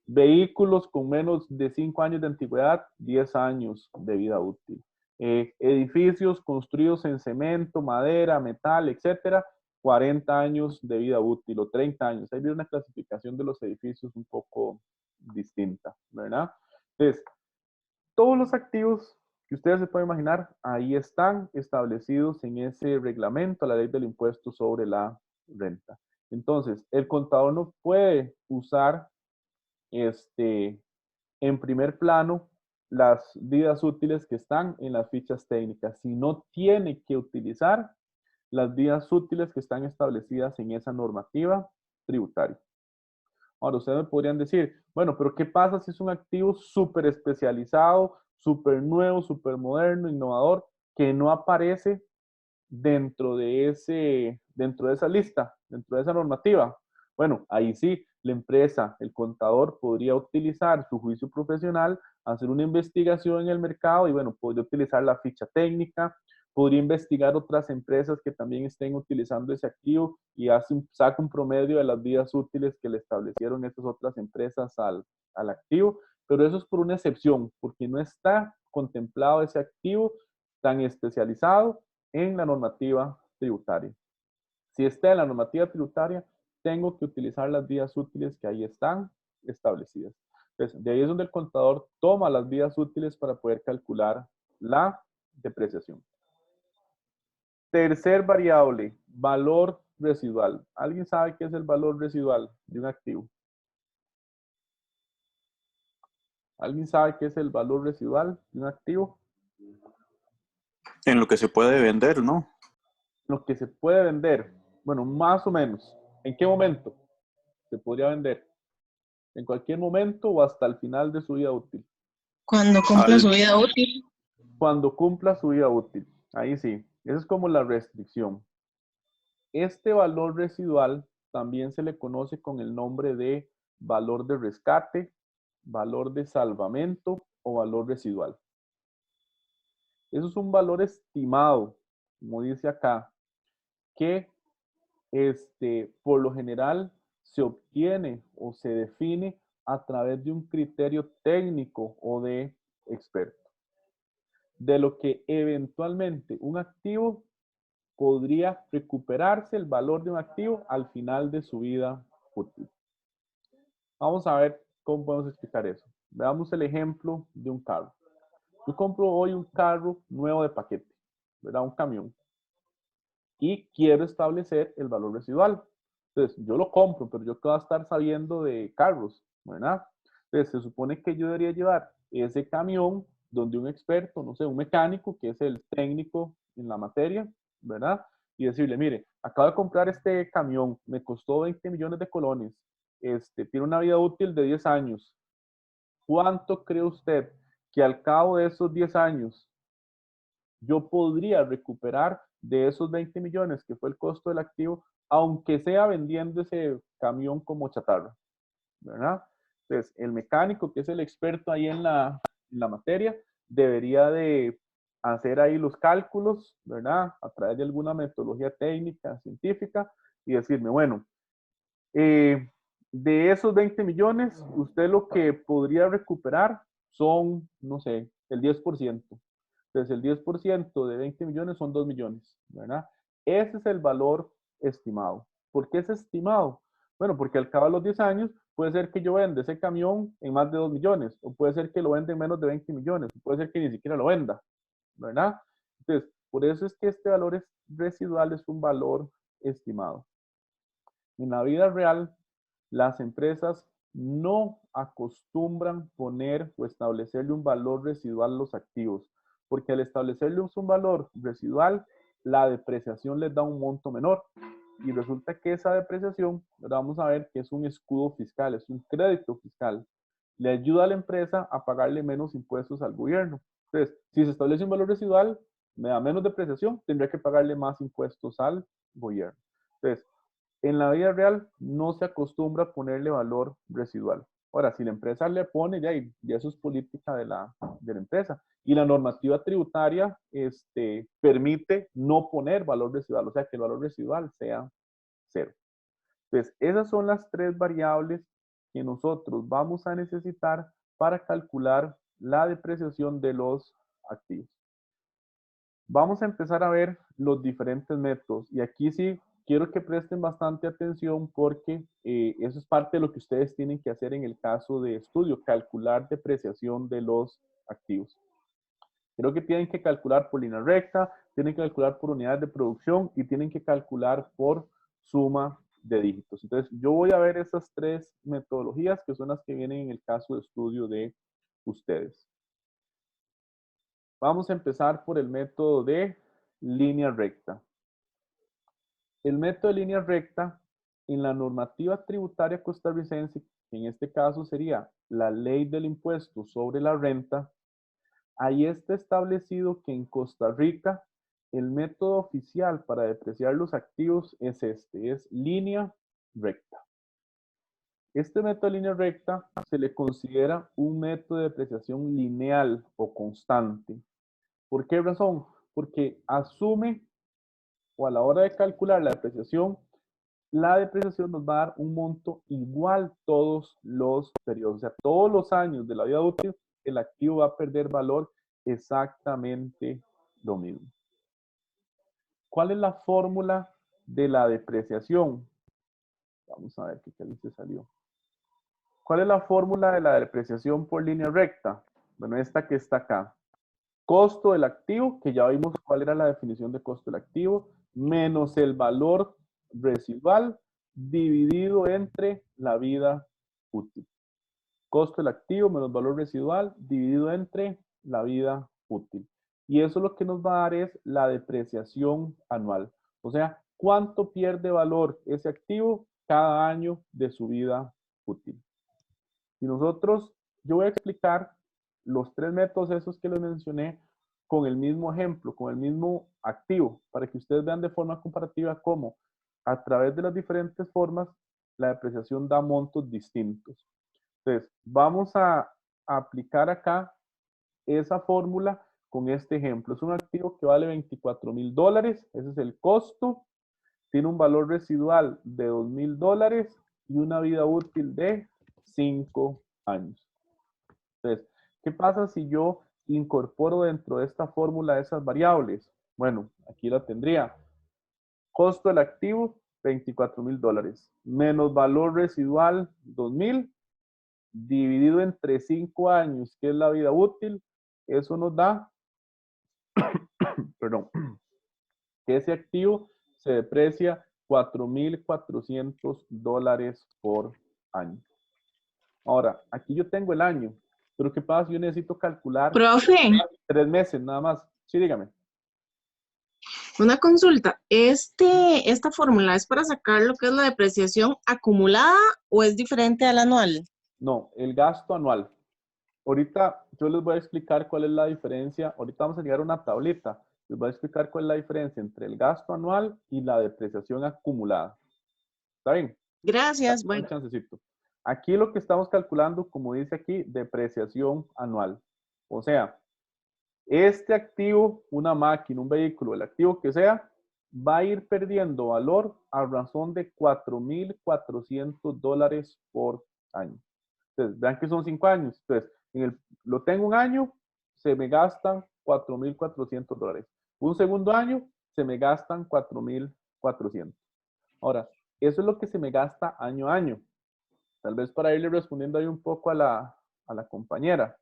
Vehículos con menos de 5 años de antigüedad, 10 años de vida útil. Edificios construidos en cemento, madera, metal, etcétera, 40 años de vida útil o 30 años. Ahí viene una clasificación de los edificios un poco distinta, ¿verdad? Entonces, todos los activos que ustedes se pueden imaginar, ahí están establecidos en ese reglamento, la ley del impuesto sobre la renta. Entonces, el contador no puede usar en primer plano las vidas útiles que están en las fichas técnicas, sino tiene que utilizar las vidas útiles que están establecidas en esa normativa tributaria. Ahora, ustedes me podrían decir, bueno, pero ¿qué pasa si es un activo súper especializado, súper nuevo, súper moderno, innovador, que no aparece dentro de esa lista, dentro de esa normativa? Bueno, ahí sí, la empresa, el contador podría utilizar su juicio profesional, hacer una investigación en el mercado y bueno, podría utilizar la ficha técnica, podría investigar otras empresas que también estén utilizando ese activo y saca un promedio de las vidas útiles que le establecieron esas otras empresas al activo, pero eso es por una excepción, porque no está contemplado ese activo tan especializado en la normativa tributaria. Si está en la normativa tributaria, tengo que utilizar las vidas útiles que ahí están establecidas. Entonces, de ahí es donde el contador toma las vidas útiles para poder calcular la depreciación. Tercer variable, valor residual. ¿Alguien sabe qué es el valor residual de un activo? ¿Alguien sabe qué es el valor residual de un activo? En lo que se puede vender, ¿no? Lo que se puede vender. Bueno, más o menos. ¿En qué momento se podría vender? ¿En cualquier momento o hasta el final de su vida útil? Cuando cumpla su vida útil. Cuando cumpla su vida útil. Ahí sí. Esa es como la restricción. Este valor residual también se le conoce con el nombre de valor de rescate, valor de salvamento o valor residual. Eso es un valor estimado, como dice acá, que por lo general se obtiene o se define a través de un criterio técnico o de experto, de lo que eventualmente un activo podría recuperarse el valor de un activo al final de su vida útil. Vamos a ver cómo podemos explicar eso. Veamos el ejemplo de un carro. Yo compro hoy un carro nuevo de paquete, ¿verdad? Un camión. Y quiero establecer el valor residual. Entonces, yo lo compro, pero yo qué voy a estar sabiendo de carros, ¿verdad? Entonces, se supone que yo debería llevar ese camión donde un experto, no sé, un mecánico, que es el técnico en la materia, ¿verdad? Y decirle, mire, acabo de comprar este camión, me costó 20 millones de colones, tiene una vida útil de 10 años. ¿Cuánto cree usted que al cabo de esos 10 años yo podría recuperar de esos 20 millones que fue el costo del activo, aunque sea vendiendo ese camión como chatarra, ¿verdad? Entonces, el mecánico, que es el experto ahí en la materia, debería de hacer ahí los cálculos, ¿verdad? A través de alguna metodología técnica, científica, y decirme, bueno, de esos 20 millones, usted lo que podría recuperar son, no sé, el 10%. Entonces, el 10% de 20 millones son 2 millones, ¿verdad? Ese es el valor estimado. ¿Por qué es estimado? Bueno, porque al cabo de los 10 años puede ser que yo venda ese camión en más de 2 millones, o puede ser que lo venda en menos de 20 millones, o puede ser que ni siquiera lo venda, ¿verdad? Entonces, por eso es que este valor residual es un valor estimado. En la vida real, las empresas no acostumbran poner o establecerle un valor residual a los activos, porque al establecerle un valor residual, la depreciación les da un monto menor. Y resulta que esa depreciación, vamos a ver que es un escudo fiscal, es un crédito fiscal. Le ayuda a la empresa a pagarle menos impuestos al gobierno. Entonces, si se establece un valor residual, me da menos depreciación, tendría que pagarle más impuestos al gobierno. Entonces, en la vida real no se acostumbra a ponerle valor residual. Ahora, si la empresa le pone, ya eso es política de la empresa. Y la normativa tributaria permite no poner valor residual, o sea, que el valor residual sea 0. Entonces, esas son las 3 variables que nosotros vamos a necesitar para calcular la depreciación de los activos. Vamos a empezar a ver los diferentes métodos. Y aquí sí quiero que presten bastante atención porque eso es parte de lo que ustedes tienen que hacer en el caso de estudio, calcular depreciación de los activos. Creo que tienen que calcular por línea recta, tienen que calcular por unidades de producción y tienen que calcular por suma de dígitos. Entonces, yo voy a ver esas tres metodologías que son las que vienen en el caso de estudio de ustedes. Vamos a empezar por el método de línea recta. El método de línea recta, en la normativa tributaria costarricense, que en este caso sería la ley del impuesto sobre la renta, ahí está establecido que en Costa Rica el método oficial para depreciar los activos es este, es línea recta. Este método de línea recta se le considera un método de depreciación lineal o constante. ¿Por qué razón? Porque asume, o a la hora de calcular la depreciación nos va a dar un monto igual todos los periodos. O sea, todos los años de la vida útil, el activo va a perder valor exactamente lo mismo. ¿Cuál es la fórmula de la depreciación? Vamos a ver qué calice salió. ¿Cuál es la fórmula de la depreciación por línea recta? Bueno, esta que está acá. Costo del activo, que ya vimos cuál era la definición de costo del activo, menos el valor residual dividido entre la vida útil. Costo del activo menos valor residual dividido entre la vida útil. Y eso lo que nos va a dar es la depreciación anual. O sea, cuánto pierde valor ese activo cada año de su vida útil. Y nosotros, yo voy a explicar los tres métodos esos que les mencioné con el mismo ejemplo, con el mismo activo, para que ustedes vean de forma comparativa cómo a través de las diferentes formas la depreciación da montos distintos. Entonces, vamos a aplicar acá esa fórmula con este ejemplo. Es un activo que vale $24,000, ese es el costo, tiene un valor residual de $2,000 y una vida útil de 5 años. Entonces, ¿qué pasa si yo incorporo dentro de esta fórmula esas variables? Bueno, aquí la tendría. Costo del activo, $24,000, menos valor residual, 2,000, dividido entre 5 años, que es la vida útil, eso nos da, perdón, que ese activo se deprecia $4,400 por año. Ahora, aquí yo tengo el año, pero ¿qué pasa si yo necesito calcular Profe, 3 meses nada más? Sí, dígame. una consulta. ¿Esta fórmula es para sacar lo que es la depreciación acumulada o es diferente al anual? No, el gasto anual. Ahorita yo les voy a explicar cuál es la diferencia. Ahorita vamos a llegar a una tablita. Les voy a explicar cuál es la diferencia entre el gasto anual y la depreciación acumulada. ¿Está bien? Gracias. Un Bueno, chancecito. Aquí lo que estamos calculando, como dice aquí, depreciación anual. O sea, este activo, una máquina, un vehículo, el activo que sea, va a ir perdiendo valor a razón de $4,400 por año. Entonces, vean que son 5 años. Entonces, lo tengo un año, se me gastan $4,400. Un segundo año, se me gastan 4,400. Ahora, eso es lo que se me gasta año a año. Tal vez para irle respondiendo ahí un poco a la compañera.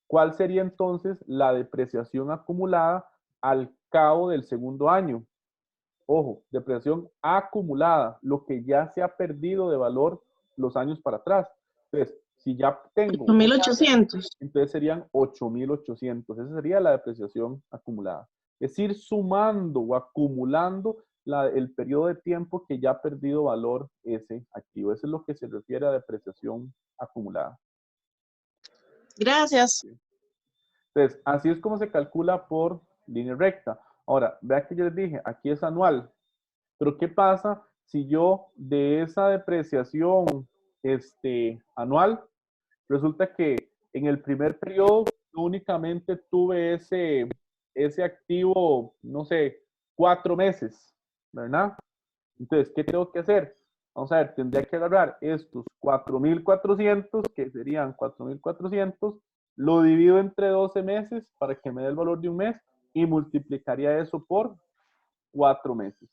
¿Cuál sería entonces la depreciación acumulada al cabo del segundo año? Ojo, depreciación acumulada, lo que ya se ha perdido de valor los años para atrás. Entonces, si ya tengo 8,800. entonces serían 8,800. Esa sería la depreciación acumulada. Es ir sumando o acumulando el periodo de tiempo que ya ha perdido valor ese activo. Eso es lo que se refiere a depreciación acumulada. Gracias. Entonces, así es como se calcula por línea recta. Ahora, vea que yo les dije, aquí es anual. Pero ¿qué pasa si yo de esa depreciación anual, resulta que en el primer periodo únicamente tuve ese activo, no sé, 4 meses, ¿verdad? Entonces, ¿qué tengo que hacer? Vamos a ver, tendría que agarrar estos 4,400, que serían 4,400, lo divido entre 12 meses para que me dé el valor de un mes y multiplicaría eso por 4 meses.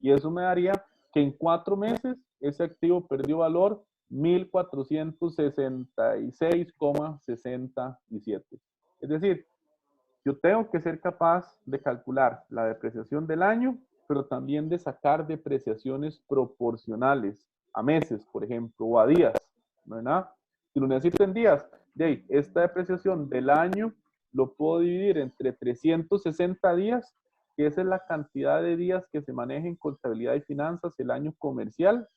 Y eso me daría que en 4 meses ese activo perdió valor 1.466,67. Es decir, yo tengo que ser capaz de calcular la depreciación del año, pero también de sacar depreciaciones proporcionales a meses, por ejemplo, o a días, ¿verdad? Si lo necesito en días, esta depreciación del año lo puedo dividir entre 360 días, que esa es la cantidad de días que se maneja en contabilidad y finanzas el año comercial.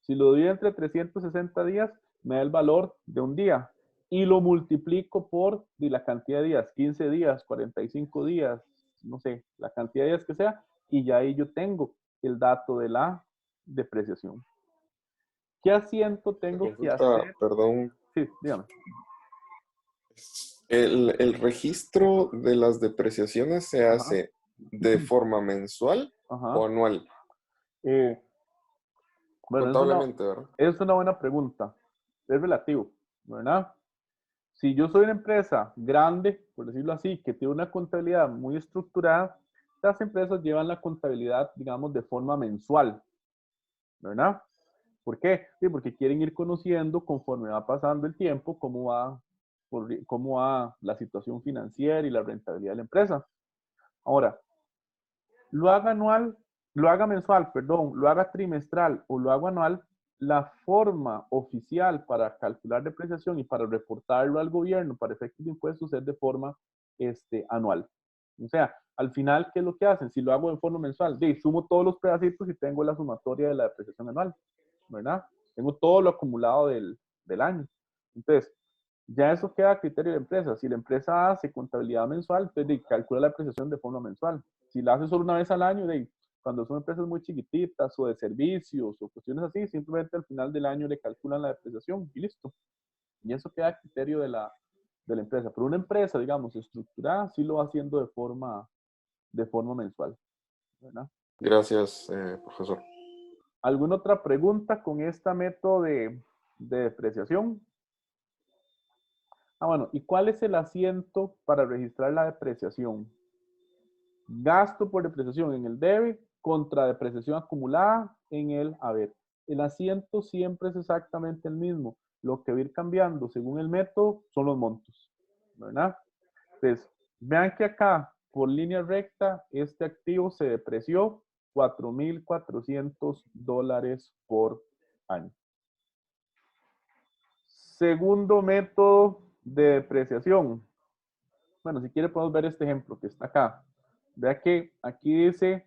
Si lo divido entre 360 días, me da el valor de un día. Y lo multiplico por la cantidad de días, 15 días, 45 días, no sé, la cantidad de días que sea, y ya ahí yo tengo el dato de la depreciación. ¿Qué asiento tengo que hacer? Perdón. Sí, dígame. ¿El registro de las depreciaciones se hace de forma mensual o anual? Bueno, Contablemente, ¿verdad? Es una buena pregunta. Es relativo, ¿verdad? Si yo soy una empresa grande, por decirlo así, que tiene una contabilidad muy estructurada, las empresas llevan la contabilidad, digamos, de forma mensual, ¿verdad? ¿Por qué? Sí, porque quieren ir conociendo conforme va pasando el tiempo cómo va la situación financiera y la rentabilidad de la empresa. Ahora, lo haga mensual, perdón, lo haga trimestral o lo haga anual, la forma oficial para calcular depreciación y para reportarlo al gobierno para efectos de impuestos es de forma anual. O sea, al final, ¿qué es lo que hacen? Si lo hago en forma mensual, sumo todos los pedacitos y tengo la sumatoria de la depreciación anual, ¿verdad? Tengo todo lo acumulado del año. Entonces, ya eso queda a criterio de la empresa. Si la empresa hace contabilidad mensual, entonces calcula la depreciación de forma mensual. Si la hace solo una vez al año, cuando son empresas muy chiquititas o de servicios o cuestiones así, simplemente al final del año le calculan la depreciación y listo. Y eso queda a criterio de la empresa. Pero una empresa, digamos, estructurada, sí lo va haciendo de forma mensual, ¿verdad? Gracias, profesor. ¿Alguna otra pregunta con este método de depreciación? Bueno, ¿y cuál es el asiento para registrar la depreciación? Gasto por depreciación en el debe contra depreciación acumulada en el haber. El asiento siempre es exactamente el mismo. Lo que va a ir cambiando según el método son los montos, ¿verdad? Entonces, vean que acá, por línea recta, este activo se depreció $4,400 por año. Segundo método de depreciación. Bueno, si quiere podemos ver este ejemplo que está acá. Vea que aquí dice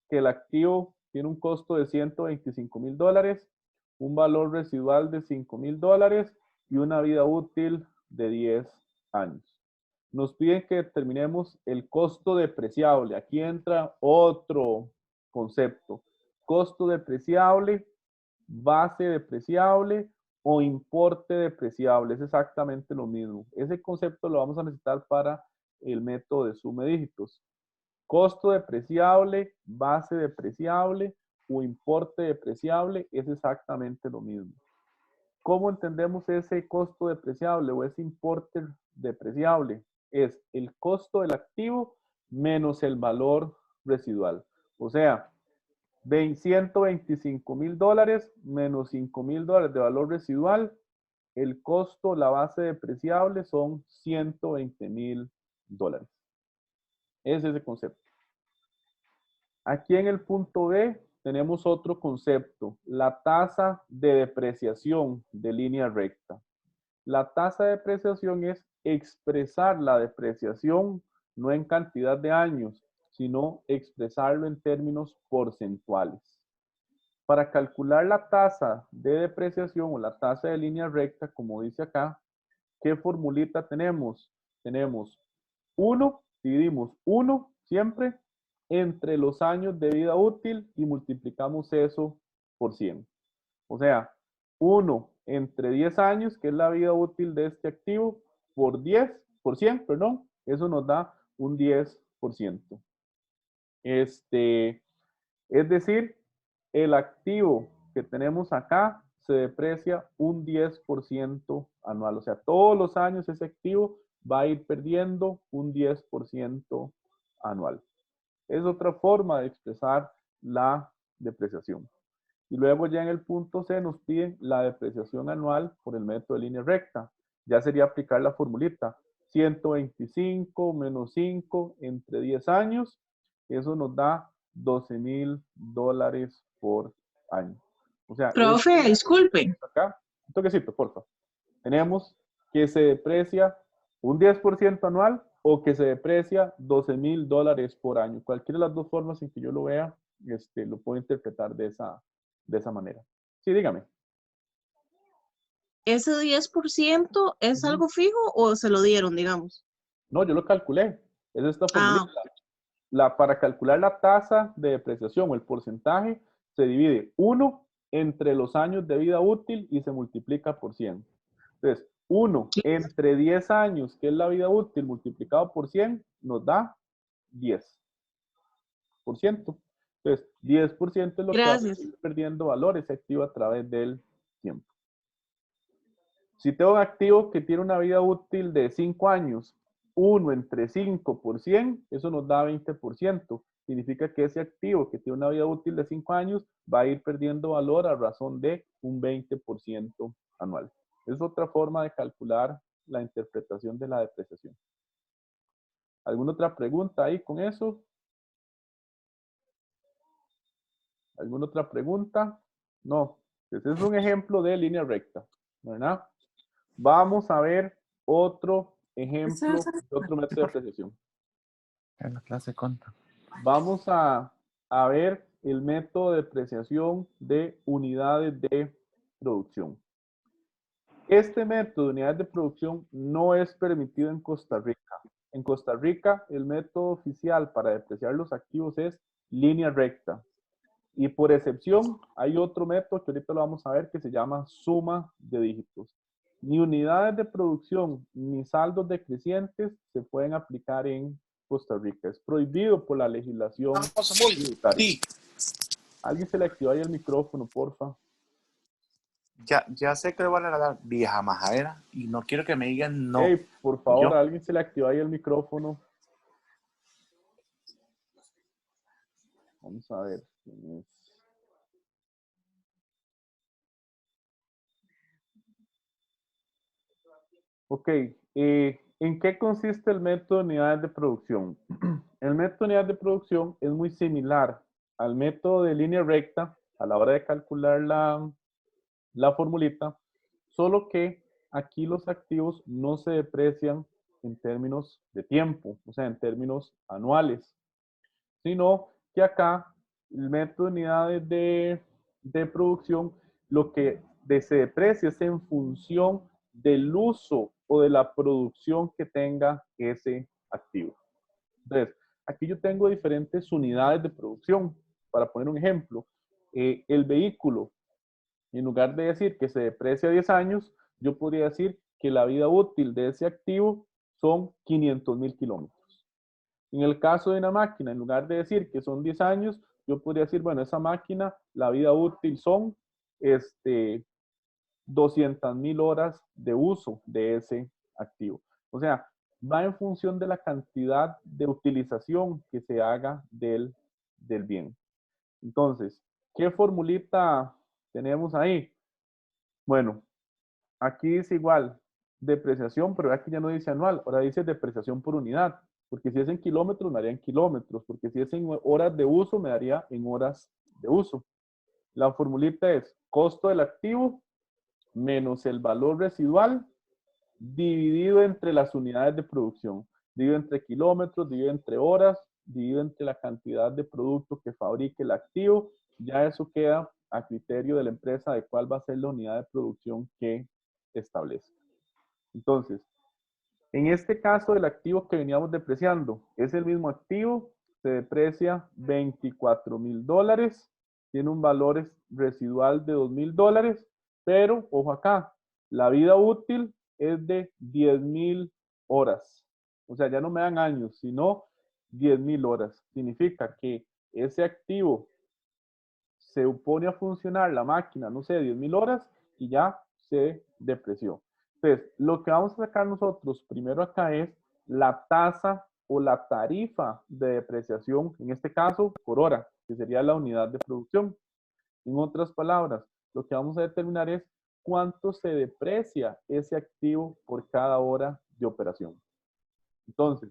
que el activo tiene un costo de $125,000, un valor residual de $5,000 y una vida útil de 10 años. Nos piden que determinemos el costo depreciable. Aquí entra otro concepto. Costo depreciable, base depreciable o importe depreciable. Es exactamente lo mismo. Ese concepto lo vamos a necesitar para el método de suma de dígitos. Costo depreciable, base depreciable o importe depreciable es exactamente lo mismo. ¿Cómo entendemos ese costo depreciable o ese importe depreciable? Es el costo del activo menos el valor residual. O sea, de $125,000 menos $5,000 de valor residual, el costo, la base depreciable son $120,000. Es ese concepto. Aquí en el punto B tenemos otro concepto, la tasa de depreciación de línea recta. La tasa de depreciación es expresar la depreciación no en cantidad de años, sino expresarlo en términos porcentuales. Para calcular la tasa de depreciación o la tasa de línea recta, como dice acá, ¿qué formulita tenemos? Tenemos 1, dividimos 1 siempre entre los años de vida útil y multiplicamos eso por 100. O sea, 1 entre 10 años, que es la vida útil de este activo, por 100, perdón, eso nos da un 10%. Es decir, el activo que tenemos acá se deprecia un 10% anual. O sea, todos los años ese activo va a ir perdiendo un 10% anual. Es otra forma de expresar la depreciación. Y luego ya en el punto C nos piden la depreciación anual por el método de línea recta. Ya sería aplicar la formulita. 125 menos 5 entre 10 años. Eso nos da $12,000 por año. O sea, Profe, disculpe. Acá, un toquecito, por favor. Tenemos que se deprecia un 10% anual o que se deprecia $12,000 por año. Cualquiera de las dos formas en que yo lo vea, lo puedo interpretar de esa manera. Sí, dígame. ¿Ese 10% es algo fijo o se lo dieron, digamos? No, yo lo calculé. Es esta formulita. Para calcular la tasa de depreciación o el porcentaje, se divide 1 entre los años de vida útil y se multiplica por 100. Entonces, 1 entre 10 años, que es la vida útil, multiplicado por 100, nos da 10%. Entonces, 10% es lo que va a ir perdiendo valor ese activo a través del tiempo. Si tengo un activo que tiene una vida útil de 5 años, 1 entre 5 por 100, eso nos da 20%. Significa que ese activo que tiene una vida útil de 5 años va a ir perdiendo valor a razón de un 20% anual. Es otra forma de calcular la interpretación de la depreciación. ¿Alguna otra pregunta ahí con eso? ¿Alguna otra pregunta? No. Ese es un ejemplo de línea recta, ¿verdad? Vamos a ver otro ejemplo de otro método de depreciación. En la clase conta. Vamos a ver el método de depreciación de unidades de producción. Este método de unidades de producción no es permitido en Costa Rica. En Costa Rica, el método oficial para depreciar los activos es línea recta. Y por excepción, hay otro método que ahorita lo vamos a ver que se llama suma de dígitos. Ni unidades de producción ni saldos decrecientes se pueden aplicar en Costa Rica. Es prohibido por la legislación tributaria. ¿Alguien se le activó ahí el micrófono, porfa? Ya sé que le van a dar vieja majadera y no quiero que me digan no. Hey, por favor, ¿alguien se le activó ahí el micrófono? Vamos a ver quién es. Ok, ¿en qué consiste el método de unidades de producción? El método de unidades de producción es muy similar al método de línea recta a la hora de calcular la formulita, solo que aquí los activos no se deprecian en términos de tiempo, o sea, en términos anuales, sino que acá el método de unidades de producción lo que se deprecia es en función del uso o de la producción que tenga ese activo. Entonces, aquí yo tengo diferentes unidades de producción. Para poner un ejemplo, el vehículo, en lugar de decir que se deprecia 10 años, yo podría decir que la vida útil de ese activo son 500,000 kilómetros. En el caso de una máquina, en lugar de decir que son 10 años, yo podría decir, bueno, esa máquina, la vida útil son 200,000 horas de uso de ese activo. O sea, va en función de la cantidad de utilización que se haga del bien. Entonces, ¿qué formulita tenemos ahí? Bueno, aquí dice igual, depreciación, pero aquí ya no dice anual, ahora dice depreciación por unidad, porque si es en kilómetros, me daría en kilómetros, porque si es en horas de uso, me daría en horas de uso. La formulita es costo del activo menos el valor residual dividido entre las unidades de producción. Dividido entre kilómetros, dividido entre horas, dividido entre la cantidad de producto que fabrique el activo. Ya eso queda a criterio de la empresa de cuál va a ser la unidad de producción que establece. Entonces, en este caso del activo que veníamos depreciando, es el mismo activo, se deprecia $24,000, tiene un valor residual de $2,000, pero, ojo acá, la vida útil es de 10,000 horas. O sea, ya no me dan años, sino 10,000 horas. Significa que ese activo se pone a funcionar la máquina, no sé, 10,000 horas y ya se depreció. Entonces, lo que vamos a sacar nosotros primero acá es la tasa o la tarifa de depreciación, en este caso, por hora. que sería la unidad de producción. En otras palabras, lo que vamos a determinar es cuánto se deprecia ese activo por cada hora de operación. Entonces,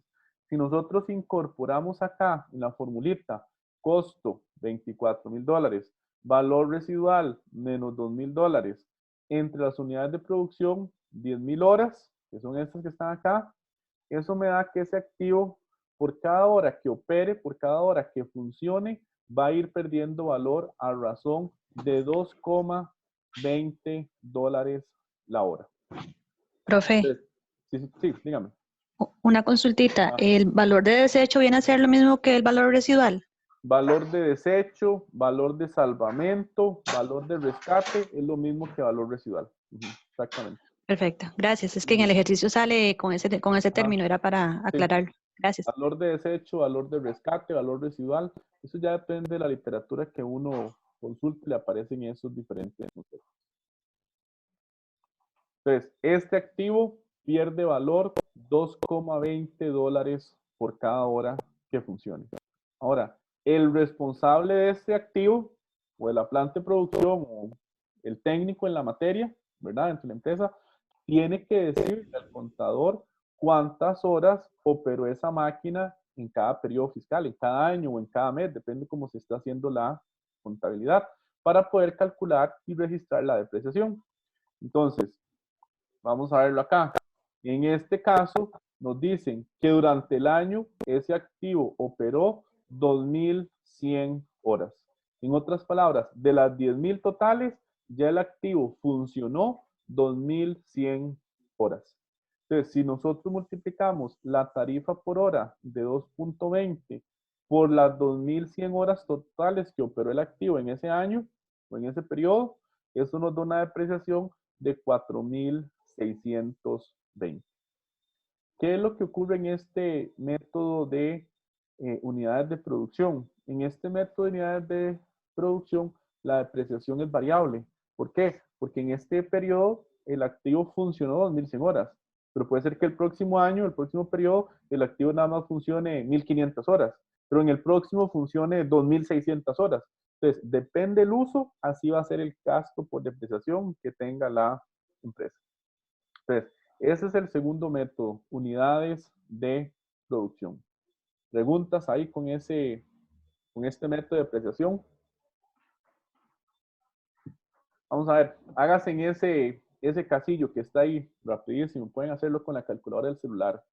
si nosotros incorporamos acá en la formulita costo $24,000, valor residual menos $2,000, entre las unidades de producción 10,000 horas, que son estas que están acá, eso me da que ese activo por cada hora que opere, por cada hora que funcione, va a ir perdiendo valor a razón de $2,20 la hora. Profe, Entonces, sí, dígame. una consultita. ¿El valor de desecho viene a ser lo mismo que el valor residual? Valor de desecho, valor de salvamento, valor de rescate, es lo mismo que valor residual. Exactamente. Perfecto, gracias. Es que en el ejercicio sale con ese término, era para aclararlo. Gracias. Valor de desecho, valor de rescate, valor residual, eso ya depende de la literatura que uno consulte, le aparecen esos diferentes conceptos. Entonces, este activo pierde valor $2,20 por cada hora que funcione. Ahora, el responsable de este activo, o de la planta de producción, o el técnico en la materia, ¿verdad? Dentro de la empresa, tiene que decirle al contador cuántas horas operó esa máquina en cada periodo fiscal, en cada año o en cada mes, depende cómo se está haciendo la contabilidad, para poder calcular y registrar la depreciación. Entonces, vamos a verlo acá. En este caso, nos dicen que durante el año ese activo operó 2,100 horas. En otras palabras, de las 10,000 totales, ya el activo funcionó 2,100 horas. Entonces, si nosotros multiplicamos la tarifa por hora de 2.20 por las 2,100 horas totales que operó el activo en ese año o en ese periodo, eso nos da una depreciación de 4,620. ¿Qué es lo que ocurre en este método de unidades de producción? En este método de unidades de producción, la depreciación es variable. ¿Por qué? Porque en este periodo el activo funcionó 2,100 horas, pero puede ser que el próximo año, el próximo periodo, el activo nada más funcione 1,500 horas, pero en el próximo funcione 2,600 horas. Entonces, depende del uso, así va a ser el gasto por depreciación que tenga la empresa. Entonces, ese es el segundo método, unidades de producción. ¿Preguntas ahí con este método de depreciación? Vamos a ver, hágase en ese casillo que está ahí, rapidísimo. Pueden hacerlo con la calculadora del celular.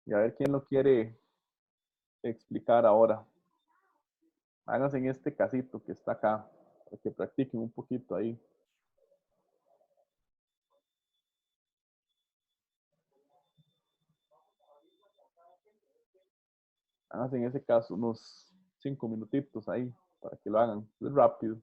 Y a ver quién lo quiere explicar ahora. Háganse en este casito que está acá, para que practiquen un poquito ahí. Háganse en ese caso unos 5 minutitos ahí, para que lo hagan. Es rápido.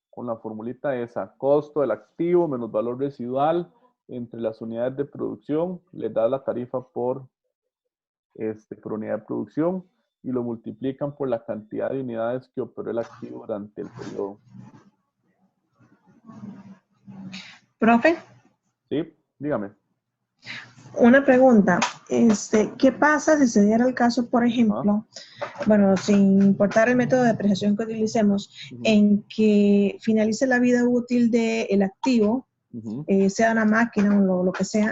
Con la formulita esa, costo del activo menos valor residual entre las unidades de producción, les da la tarifa por unidad de producción y lo multiplican por la cantidad de unidades que operó el activo durante el periodo. Profe. Sí, dígame. Una pregunta, ¿qué pasa si se diera el caso, por ejemplo, bueno, sin importar el método de depreciación que utilicemos, en que finalice la vida útil del activo, sea una máquina o lo que sea,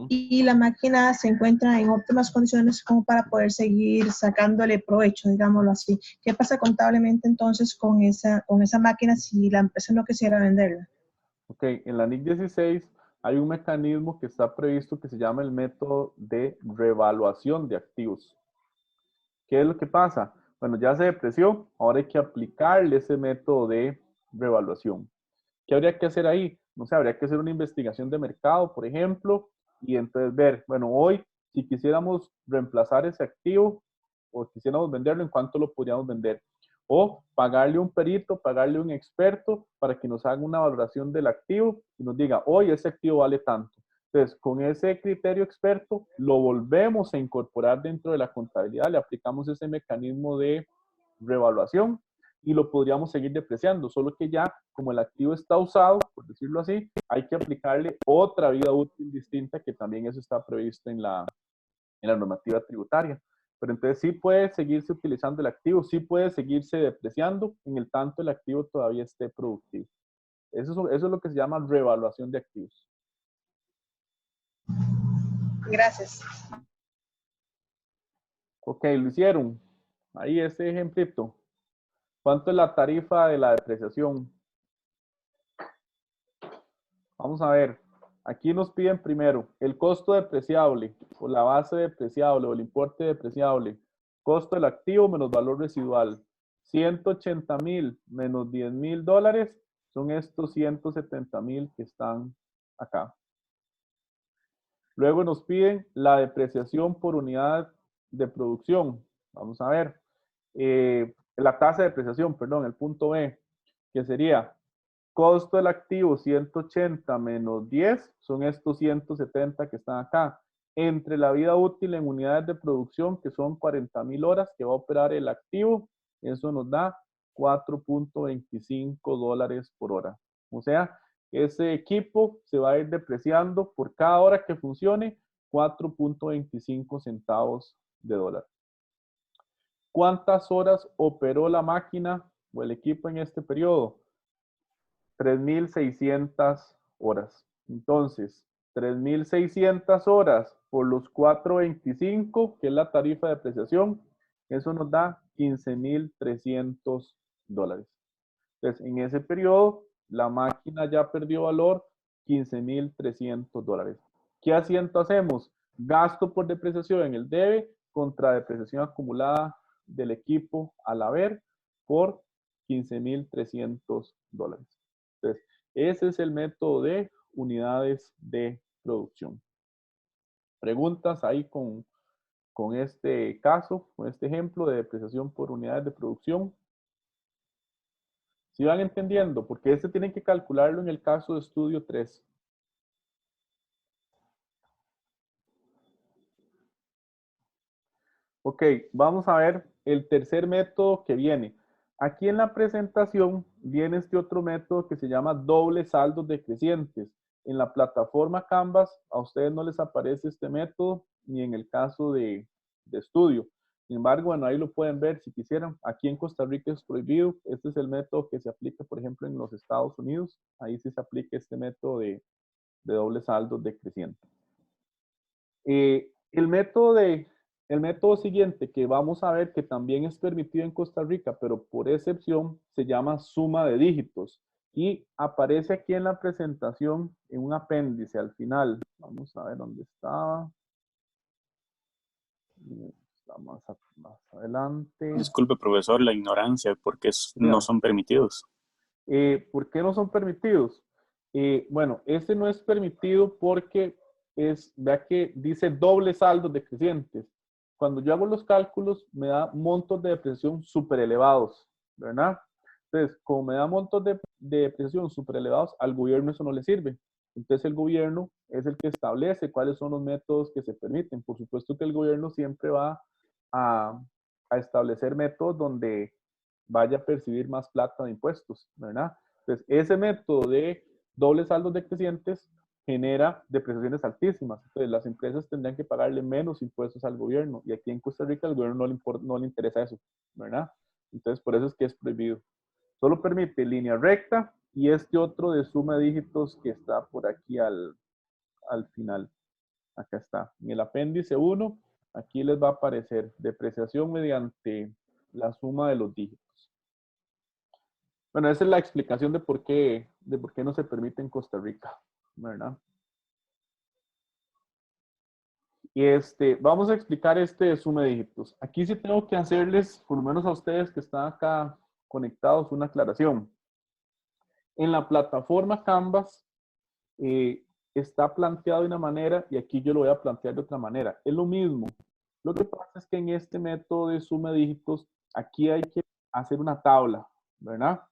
y la máquina se encuentra en óptimas condiciones como para poder seguir sacándole provecho, digámoslo así? ¿Qué pasa contablemente entonces con esa máquina si la empresa no quisiera venderla? Ok, en la NIC 16 hay un mecanismo que está previsto que se llama el método de revaluación de activos. ¿Qué es lo que pasa? Bueno, ya se depreció, ahora hay que aplicarle ese método de revaluación. ¿Qué habría que hacer ahí? No sé, habría que hacer una investigación de mercado, por ejemplo, y entonces ver, bueno, hoy, si quisiéramos reemplazar ese activo o quisiéramos venderlo, ¿en cuánto lo podríamos vender? O pagarle un perito, pagarle un experto para que nos haga una valoración del activo y nos diga, hoy ese activo vale tanto. Entonces, con ese criterio experto, lo volvemos a incorporar dentro de la contabilidad, le aplicamos ese mecanismo de revaluación y lo podríamos seguir depreciando, solo que ya, como el activo está usado, por decirlo así, hay que aplicarle otra vida útil distinta, que también eso está previsto en la normativa tributaria. Pero entonces sí puede seguirse utilizando el activo, sí puede seguirse depreciando en el tanto el activo todavía esté productivo. Eso es lo que se llama revaluación de activos. Gracias. Ok, lo hicieron. Ahí este ejemplito. ¿Cuánto es la tarifa de la depreciación? Vamos a ver. Aquí nos piden primero el costo depreciable o la base depreciable o el importe depreciable. Costo del activo menos valor residual. 180,000 menos $10,000 son estos 170,000 que están acá. Luego nos piden la depreciación por unidad de producción. Vamos a ver. La tasa de depreciación, perdón, el punto B, que sería costo del activo 180 menos 10, son estos 170 que están acá. Entre la vida útil en unidades de producción, que son 40,000 horas que va a operar el activo, eso nos da $4.25 por hora. O sea, ese equipo se va a ir depreciando por cada hora que funcione 4.25 centavos de dólar. ¿Cuántas horas operó la máquina o el equipo en este periodo? 3,600 horas. Entonces, 3,600 horas por los 4.25, que es la tarifa de depreciación, eso nos da $15,300. Entonces, en ese periodo, la máquina ya perdió valor $15,300. ¿Qué asiento hacemos? Gasto por depreciación en el debe contra depreciación acumulada del equipo al haber por $15,300. Entonces, ese es el método de unidades de producción. Preguntas ahí con este caso, con este ejemplo de depreciación por unidades de producción. ¿Sí van entendiendo? Porque este tienen que calcularlo en el caso de estudio 3. Ok, vamos a ver el tercer método que viene. Aquí en la presentación viene este otro método que se llama doble saldos decrecientes. En la plataforma Canvas a ustedes no les aparece este método ni en el caso de estudio. Sin embargo, bueno, ahí lo pueden ver si quisieran. Aquí en Costa Rica es prohibido. Este es el método que se aplica, por ejemplo, en los Estados Unidos. Ahí sí se aplica este método de doble saldo decreciente. El método siguiente que vamos a ver que también es permitido en Costa Rica, pero por excepción, se llama suma de dígitos y aparece aquí en la presentación en un apéndice al final. Vamos a ver dónde estaba. Está más adelante. Disculpe, profesor, la ignorancia, porque no son permitidos. ¿Por qué no son permitidos? Bueno, este no es permitido porque vea que dice doble saldos decrecientes. Cuando yo hago los cálculos, me da montos de depreciación súper elevados, ¿verdad? Entonces, como me da montos de depreciación súper elevados, al gobierno eso no le sirve. Entonces, el gobierno es el que establece cuáles son los métodos que se permiten. Por supuesto que el gobierno siempre va a establecer métodos donde vaya a percibir más plata de impuestos, ¿verdad? Entonces, ese método de dobles saldos decrecientes genera depreciaciones altísimas. Entonces, las empresas tendrían que pagarle menos impuestos al gobierno. Y aquí en Costa Rica, al gobierno no le interesa eso, ¿verdad? Entonces, por eso es que es prohibido. Solo permite línea recta y este otro de suma de dígitos que está por aquí al final. Acá está. En el apéndice 1, aquí les va a aparecer depreciación mediante la suma de los dígitos. Bueno, esa es la explicación de por qué no se permite en Costa Rica, ¿verdad? Y vamos a explicar de suma de dígitos. Aquí sí tengo que hacerles, por lo menos a ustedes que están acá conectados, una aclaración. En la plataforma Canvas está planteado de una manera y aquí yo lo voy a plantear de otra manera. Es lo mismo. Lo que pasa es que en este método de suma de dígitos, aquí hay que hacer una tabla, ¿verdad?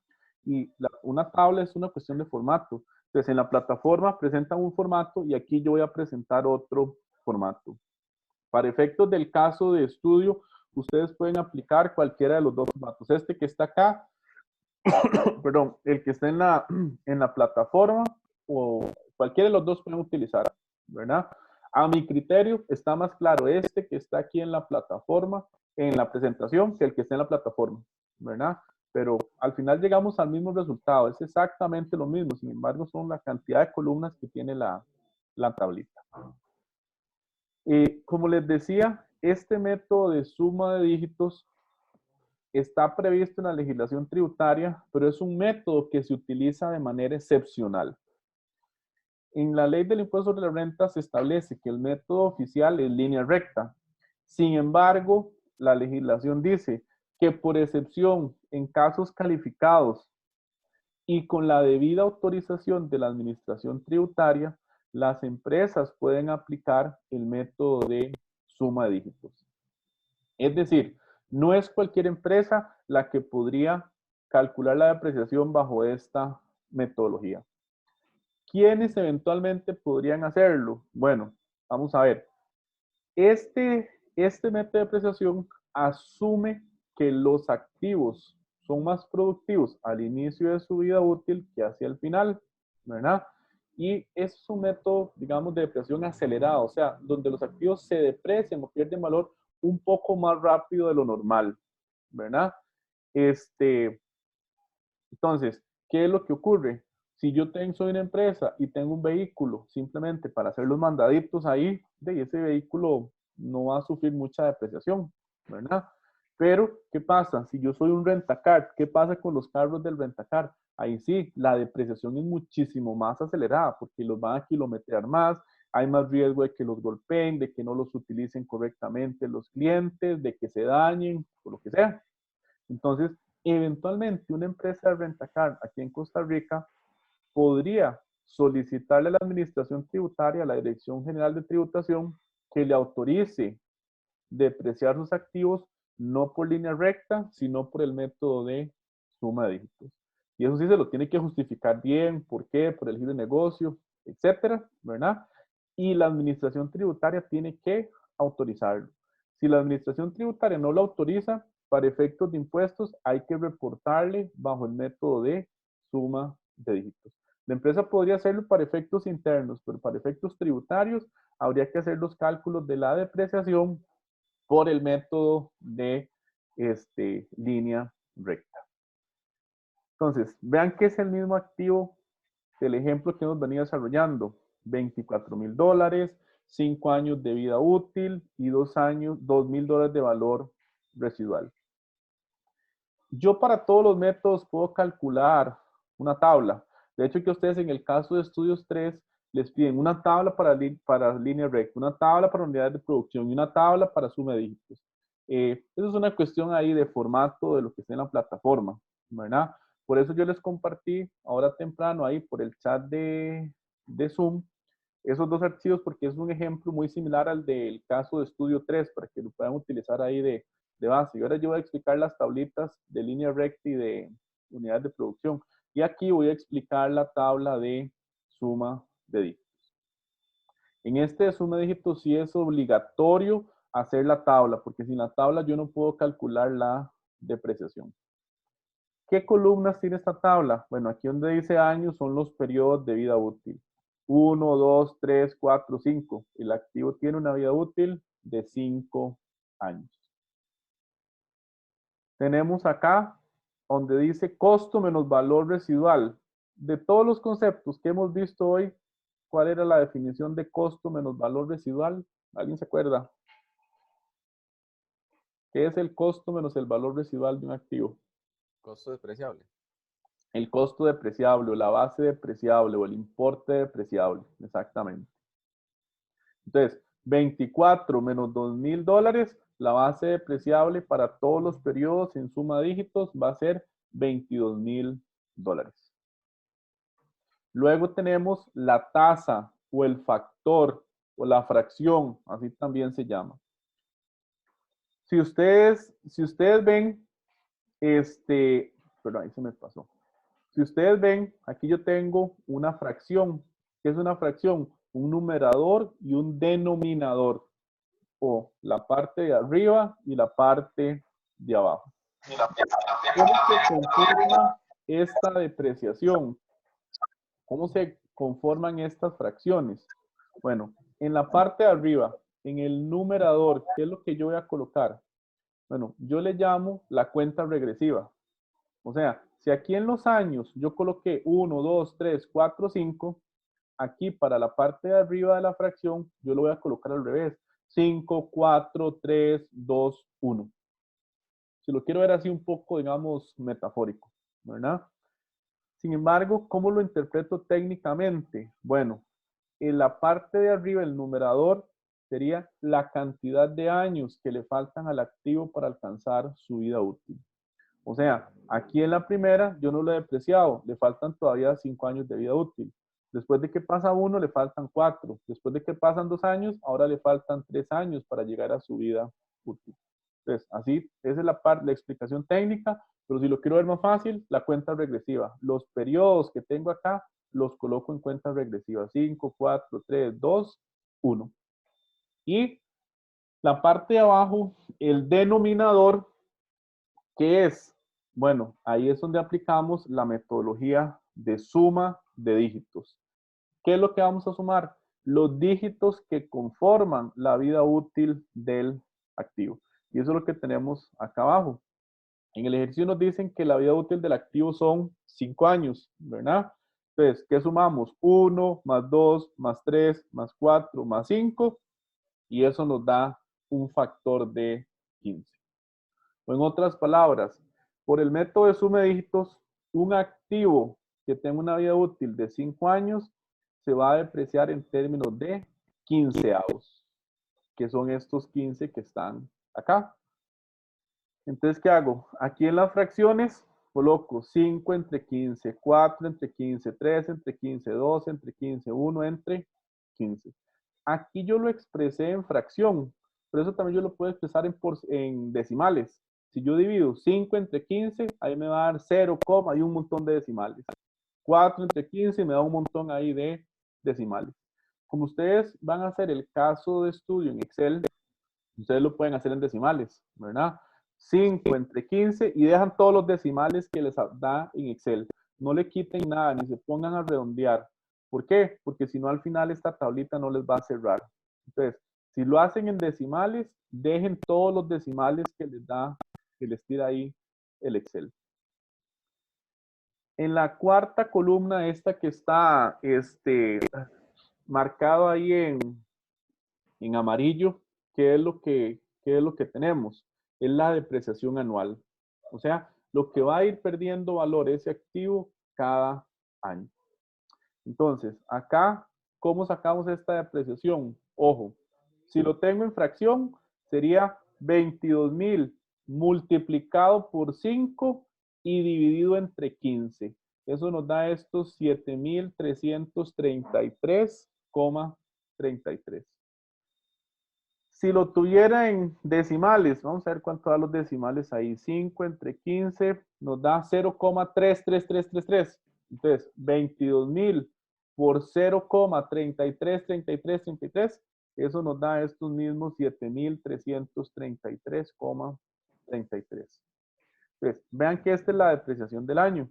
Y una tabla es una cuestión de formato. Entonces, en la plataforma presentan un formato y aquí yo voy a presentar otro formato. Para efectos del caso de estudio, ustedes pueden aplicar cualquiera de los dos formatos. Este que está acá, perdón, el que está en la plataforma o cualquiera de los dos pueden utilizar, ¿verdad? A mi criterio, está más claro este que está aquí en la plataforma, en la presentación, que el que está en la plataforma, ¿verdad? Pero al final llegamos al mismo resultado, es exactamente lo mismo, sin embargo son la cantidad de columnas que tiene la tablita. Como les decía, este método de suma de dígitos está previsto en la legislación tributaria, pero es un método que se utiliza de manera excepcional. En la ley del impuesto sobre la renta se establece que el método oficial es línea recta. Sin embargo, la legislación dice que por excepción, en casos calificados y con la debida autorización de la administración tributaria, las empresas pueden aplicar el método de suma de dígitos. Es decir, no es cualquier empresa la que podría calcular la depreciación bajo esta metodología. ¿Quiénes eventualmente podrían hacerlo? Bueno, vamos a ver. Este método de depreciación asume que los activos son más productivos al inicio de su vida útil que hacia el final, ¿verdad? Y es un método, digamos, de depreciación acelerada, o sea, donde los activos se deprecian o pierden valor un poco más rápido de lo normal, ¿verdad? Entonces, ¿qué es lo que ocurre? Si yo soy una empresa y tengo un vehículo simplemente para hacer los mandaditos ahí, ese vehículo no va a sufrir mucha depreciación, ¿verdad? Pero, ¿qué pasa? Si yo soy un rentacar, ¿qué pasa con los carros del rentacar? Ahí sí, la depreciación es muchísimo más acelerada porque los van a kilometrear más, hay más riesgo de que los golpeen, de que no los utilicen correctamente los clientes, de que se dañen, o lo que sea. Entonces, eventualmente una empresa de rentacar aquí en Costa Rica podría solicitarle a la Administración Tributaria, a la Dirección General de Tributación, que le autorice depreciar sus activos no por línea recta, sino por el método de suma de dígitos. Y eso sí se lo tiene que justificar bien, por qué, por el giro de negocio, etcétera, ¿verdad? Y la Administración Tributaria tiene que autorizarlo. Si la Administración Tributaria no lo autoriza, para efectos de impuestos hay que reportarle bajo el método de suma de dígitos. La empresa podría hacerlo para efectos internos, pero para efectos tributarios habría que hacer los cálculos de la depreciación por el método de línea recta. Entonces, vean que es el mismo activo del ejemplo que hemos venido desarrollando. $24,000, 5 años de vida útil y 2 años, $2,000 de valor residual. Yo para todos los métodos puedo calcular una tabla. De hecho, que ustedes en el caso de estudios 3 les piden una tabla para línea recta, una tabla para unidades de producción y una tabla para suma de dígitos. Eso es una cuestión ahí de formato de lo que está en la plataforma, ¿verdad? Por eso yo les compartí ahora temprano ahí por el chat de Zoom esos dos archivos porque es un ejemplo muy similar al del caso de estudio 3 para que lo puedan utilizar ahí de base. Y ahora yo voy a explicar las tablitas de línea recta y de unidades de producción. Y aquí voy a explicar la tabla de suma de dígitos. En este de suma de dígitos sí es obligatorio hacer la tabla, porque sin la tabla yo no puedo calcular la depreciación. ¿Qué columnas tiene esta tabla? Bueno, aquí donde dice años son los periodos de vida útil. 1, 2, 3, 4, 5. El activo tiene una vida útil de 5 años. Tenemos acá donde dice costo menos valor residual. De todos los conceptos que hemos visto hoy, ¿cuál era la definición de costo menos valor residual? ¿Alguien se acuerda? ¿Qué es el costo menos el valor residual de un activo? Costo despreciable. El costo depreciable o la base depreciable o el importe depreciable, exactamente. Entonces, 24 menos $2,000, la base depreciable para todos los periodos en suma de dígitos va a ser $22,000. Luego tenemos la tasa o el factor o la fracción, así también se llama. Si ustedes ven, perdón, ahí se me pasó. Si ustedes ven, aquí yo tengo una fracción. ¿Qué es una fracción? Un numerador y un denominador. O la parte de arriba y la parte de abajo. ¿Cómo se conforma esta depreciación? ¿Cómo se conforman estas fracciones? Bueno, en la parte de arriba, en el numerador, ¿qué es lo que yo voy a colocar? Bueno, yo le llamo la cuenta regresiva. O sea, si aquí en los años yo coloqué 1, 2, 3, 4, 5, aquí para la parte de arriba de la fracción, yo lo voy a colocar al revés. 5, 4, 3, 2, 1. Si lo quiero ver así un poco, digamos, metafórico, ¿verdad? Sin embargo, ¿cómo lo interpreto técnicamente? Bueno, en la parte de arriba, el numerador, sería la cantidad de años que le faltan al activo para alcanzar su vida útil. O sea, aquí en la primera yo no lo he depreciado, le faltan todavía 5 años de vida útil. Después de que pasa 1, le faltan 4. Después de que pasan 2 años, ahora le faltan 3 años para llegar a su vida útil. Entonces, así, esa es la explicación técnica, pero si lo quiero ver más fácil, la cuenta regresiva. Los periodos que tengo acá, los coloco en cuenta regresiva. 5, 4, 3, 2, 1. Y la parte de abajo, el denominador, ¿qué es? Bueno, ahí es donde aplicamos la metodología de suma de dígitos. ¿Qué es lo que vamos a sumar? Los dígitos que conforman la vida útil del activo. Y eso es lo que tenemos acá abajo. En el ejercicio nos dicen que la vida útil del activo son 5 años, ¿verdad? Entonces, ¿qué sumamos? 1, más 2, más 3, más 4, más 5. Y eso nos da un factor de 15. O en otras palabras, por el método de suma de dígitos, un activo que tenga una vida útil de 5 años se va a depreciar en términos de 15avos, que son estos 15 que están acá. Entonces, ¿qué hago? Aquí en las fracciones coloco 5 entre 15, 4 entre 15, 3 entre 15, 2 entre 15, 1 entre 15. Aquí yo lo expresé en fracción, pero eso también yo lo puedo expresar en decimales. Si yo divido 5 entre 15, ahí me va a dar 0, y un montón de decimales. 4 entre 15 me da un montón ahí de decimales. Como ustedes van a hacer el caso de estudio en Excel, ustedes lo pueden hacer en decimales, ¿verdad? 5 entre 15 y dejan todos los decimales que les da en Excel. No le quiten nada, ni se pongan a redondear. ¿Por qué? Porque si no, al final esta tablita no les va a cerrar. Entonces, si lo hacen en decimales, dejen todos los decimales que les da, que les tira ahí el Excel. En la cuarta columna, esta que está marcado ahí en amarillo, ¿qué es lo que tenemos? Es la depreciación anual. O sea, lo que va a ir perdiendo valor ese activo cada año. Entonces, acá, ¿cómo sacamos esta depreciación? Ojo, si lo tengo en fracción, sería 22,000 multiplicado por 5 y dividido entre 15. Eso nos da estos 7,333,33. Si lo tuviera en decimales, vamos a ver cuánto da los decimales ahí. 5 entre 15 nos da 0,33333. Entonces, 22,000 por 0,333333, eso nos da estos mismos 7,333,33. Entonces, vean que esta es la depreciación del año.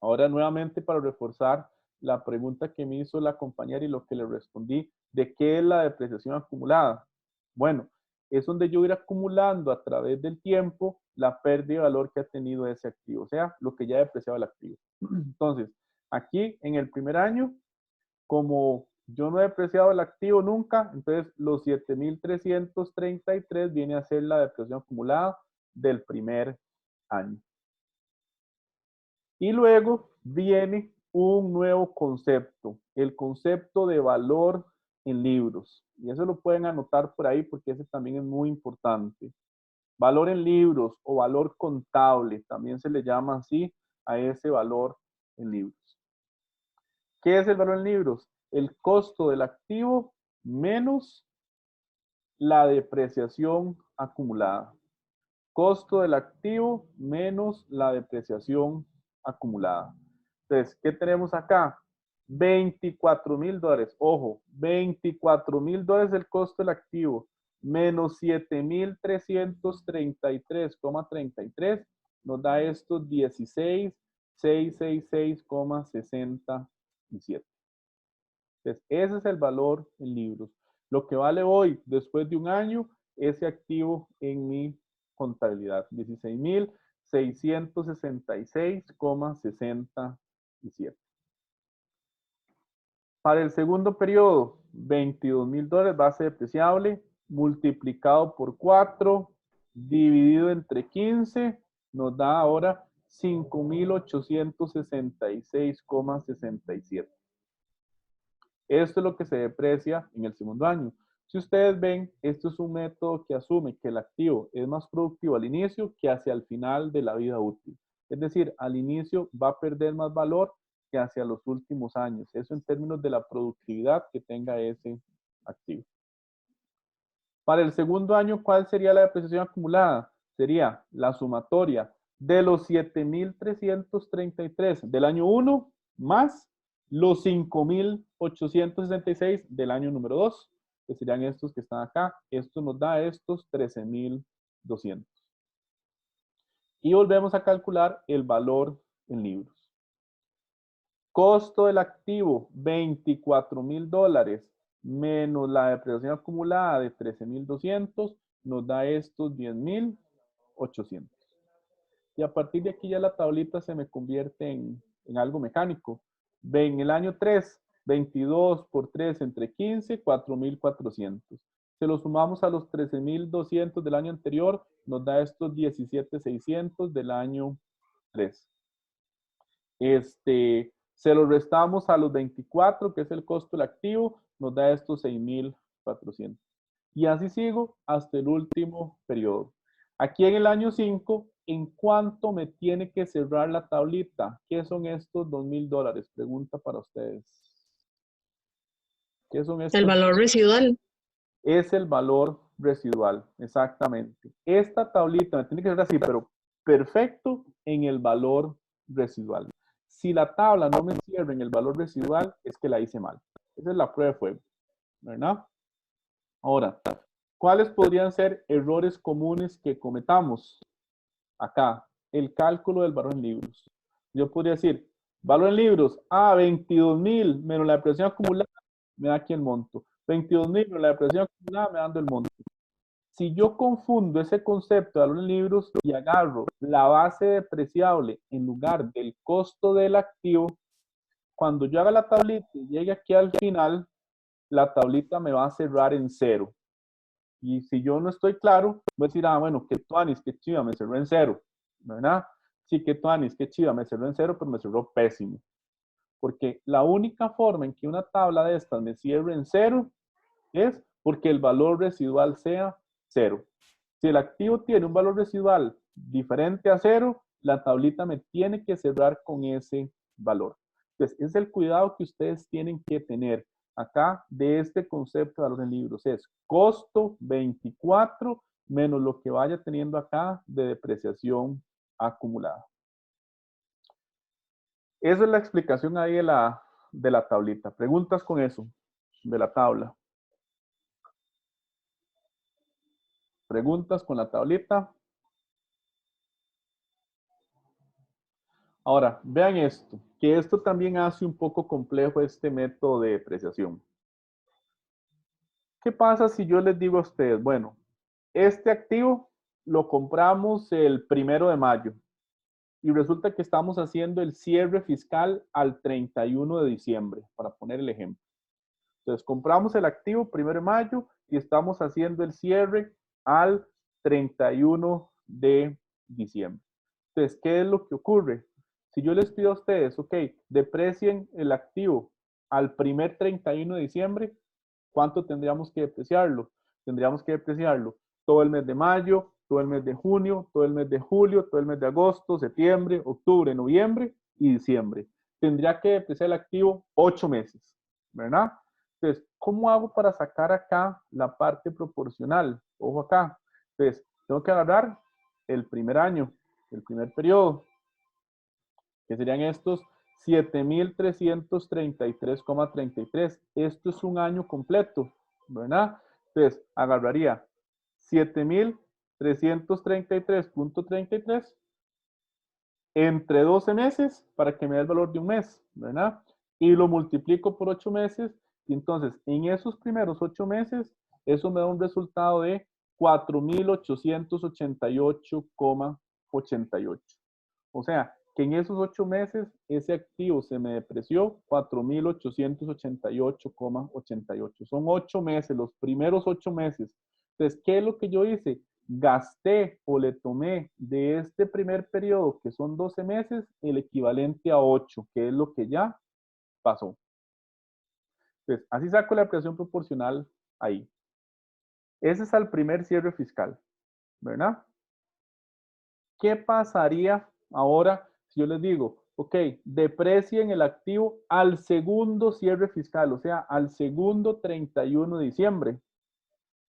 Ahora, nuevamente, para reforzar la pregunta que me hizo la compañera y lo que le respondí, ¿de qué es la depreciación acumulada? Bueno, es donde yo ir acumulando a través del tiempo la pérdida de valor que ha tenido ese activo, o sea, lo que ya ha depreciado el activo. Entonces, aquí en el primer año, como yo no he depreciado el activo nunca, entonces los 7,333 viene a ser la depreciación acumulada del primer año. Y luego viene un nuevo concepto, el concepto de valor en libros. Y eso lo pueden anotar por ahí porque ese también es muy importante. Valor en libros o valor contable, también se le llama así a ese valor en libros. ¿Qué es el valor en libros? El costo del activo menos la depreciación acumulada. Costo del activo menos la depreciación acumulada. Entonces, ¿qué tenemos acá? $24,000. Ojo, $24,000 el costo del activo menos 7,333,33 nos da estos 16,666,67. Entonces, ese es el valor en libros. Lo que vale hoy, después de un año, ese activo en mi contabilidad, 16,666,67. Para el segundo periodo, $22,000 base depreciable, multiplicado por 4, dividido entre 15, nos da ahora 5,866,67. Esto es lo que se deprecia en el segundo año. Si ustedes ven, esto es un método que asume que el activo es más productivo al inicio que hacia el final de la vida útil. Es decir, al inicio va a perder más valor que hacia los últimos años. Eso en términos de la productividad que tenga ese activo. Para el segundo año, ¿cuál sería la depreciación acumulada? Sería la sumatoria de los 7,333 del año 1 más los 5,866 del año número 2, que serían estos que están acá. Esto nos da estos 13,200. Y volvemos a calcular el valor en libros. Costo del activo, $24,000 menos la depreciación acumulada de 13,200, nos da estos 10,800. Y a partir de aquí ya la tablita se me convierte en algo mecánico. Ven, el año 3, 22 por 3 entre 15, 4,400. Se lo sumamos a los 13,200 del año anterior, nos da estos 17,600 del año 3. Se lo restamos a los 24, que es el costo del activo, nos da estos 6,400. Y así sigo hasta el último periodo. Aquí en el año 5, ¿en cuánto me tiene que cerrar la tablita? ¿Qué son estos $2,000? Pregunta para ustedes. ¿Qué son estos? El valor residual. Es el valor residual, exactamente. Esta tablita me tiene que cerrar así, pero perfecto en el valor residual. Si la tabla no me cierra en el valor residual, es que la hice mal. Esa es la prueba de fuego, ¿verdad? Ahora, ¿cuáles podrían ser errores comunes que cometamos? Acá, el cálculo del valor en libros. Yo podría decir, valor en libros, 22,000 menos la depreciación acumulada, me da aquí el monto. 22,000 menos la depreciación acumulada, me dando el monto. Si yo confundo ese concepto de valor en libros y agarro la base depreciable en lugar del costo del activo, cuando yo haga la tablita y llegue aquí al final, la tablita me va a cerrar en 0. Y si yo no estoy claro, voy a decir, bueno, que tuanis, que chiva, me cerró en 0, ¿verdad? Sí, que tuanis, que chiva, me cerró en 0, pero me cerró pésimo. Porque la única forma en que una tabla de estas me cierre en 0 es porque el valor residual sea 0. Si el activo tiene un valor residual diferente a 0, la tablita me tiene que cerrar con ese valor. Entonces, es el cuidado que ustedes tienen que tener acá de este concepto de valor en libros. Es costo 24 menos lo que vaya teniendo acá de depreciación acumulada. Esa es la explicación ahí de la tablita. ¿Preguntas con eso? De la tabla. ¿Preguntas con la tablita? Ahora, vean esto, que esto también hace un poco complejo este método de depreciación. ¿Qué pasa si yo les digo a ustedes, bueno, este activo lo compramos el 1 de mayo y resulta que estamos haciendo el cierre fiscal al 31 de diciembre, para poner el ejemplo. Entonces, compramos el activo 1 de mayo y estamos haciendo el cierre al 31 de diciembre. Entonces, ¿qué es lo que ocurre? Si yo les pido a ustedes, ok, deprecien el activo al primer 31 de diciembre, ¿cuánto tendríamos que depreciarlo? Tendríamos que depreciarlo todo el mes de mayo, todo el mes de junio, todo el mes de julio, todo el mes de agosto, septiembre, octubre, noviembre y diciembre. Tendría que depreciar el activo 8 meses, ¿verdad? Entonces, ¿cómo hago para sacar acá la parte proporcional? Ojo acá. Entonces, tengo que agarrar el primer año, el primer periodo, que serían estos 7,333,33. Esto es un año completo, ¿verdad? Entonces, agarraría 7,333,33 entre 12 meses para que me dé el valor de un mes, ¿verdad? Y lo multiplico por 8 meses Y entonces, en esos primeros 8 meses, eso me da un resultado de 4.888,88. O sea, que en esos 8 meses, ese activo se me depreció 4.888,88. Son 8 meses, los primeros 8 meses. Entonces, ¿qué es lo que yo hice? Gasté o le tomé de este primer periodo, que son 12 meses, el equivalente a 8, que es lo que ya pasó. Entonces, así saco la apreciación proporcional ahí. Ese es al primer cierre fiscal, ¿verdad? ¿Qué pasaría ahora si yo les digo, ok, deprecien el activo al segundo cierre fiscal, o sea, al segundo 31 de diciembre?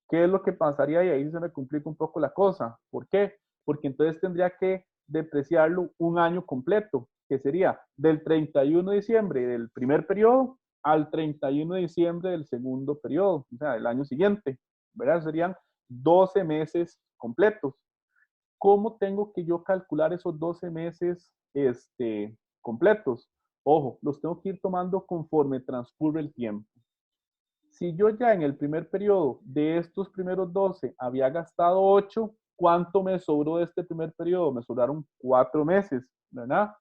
¿Qué es lo que pasaría? Y ahí se me complica un poco la cosa. ¿Por qué? Porque entonces tendría que depreciarlo un año completo, que sería del 31 de diciembre del primer periodo al 31 de diciembre del segundo periodo, o sea, del año siguiente, ¿verdad? Serían 12 meses completos. ¿Cómo tengo que yo calcular esos 12 meses completos? Ojo, los tengo que ir tomando conforme transcurre el tiempo. Si yo ya en el primer periodo de estos primeros 12 había gastado 8, ¿cuánto me sobró de este primer periodo? Me sobraron 4 meses, ¿verdad?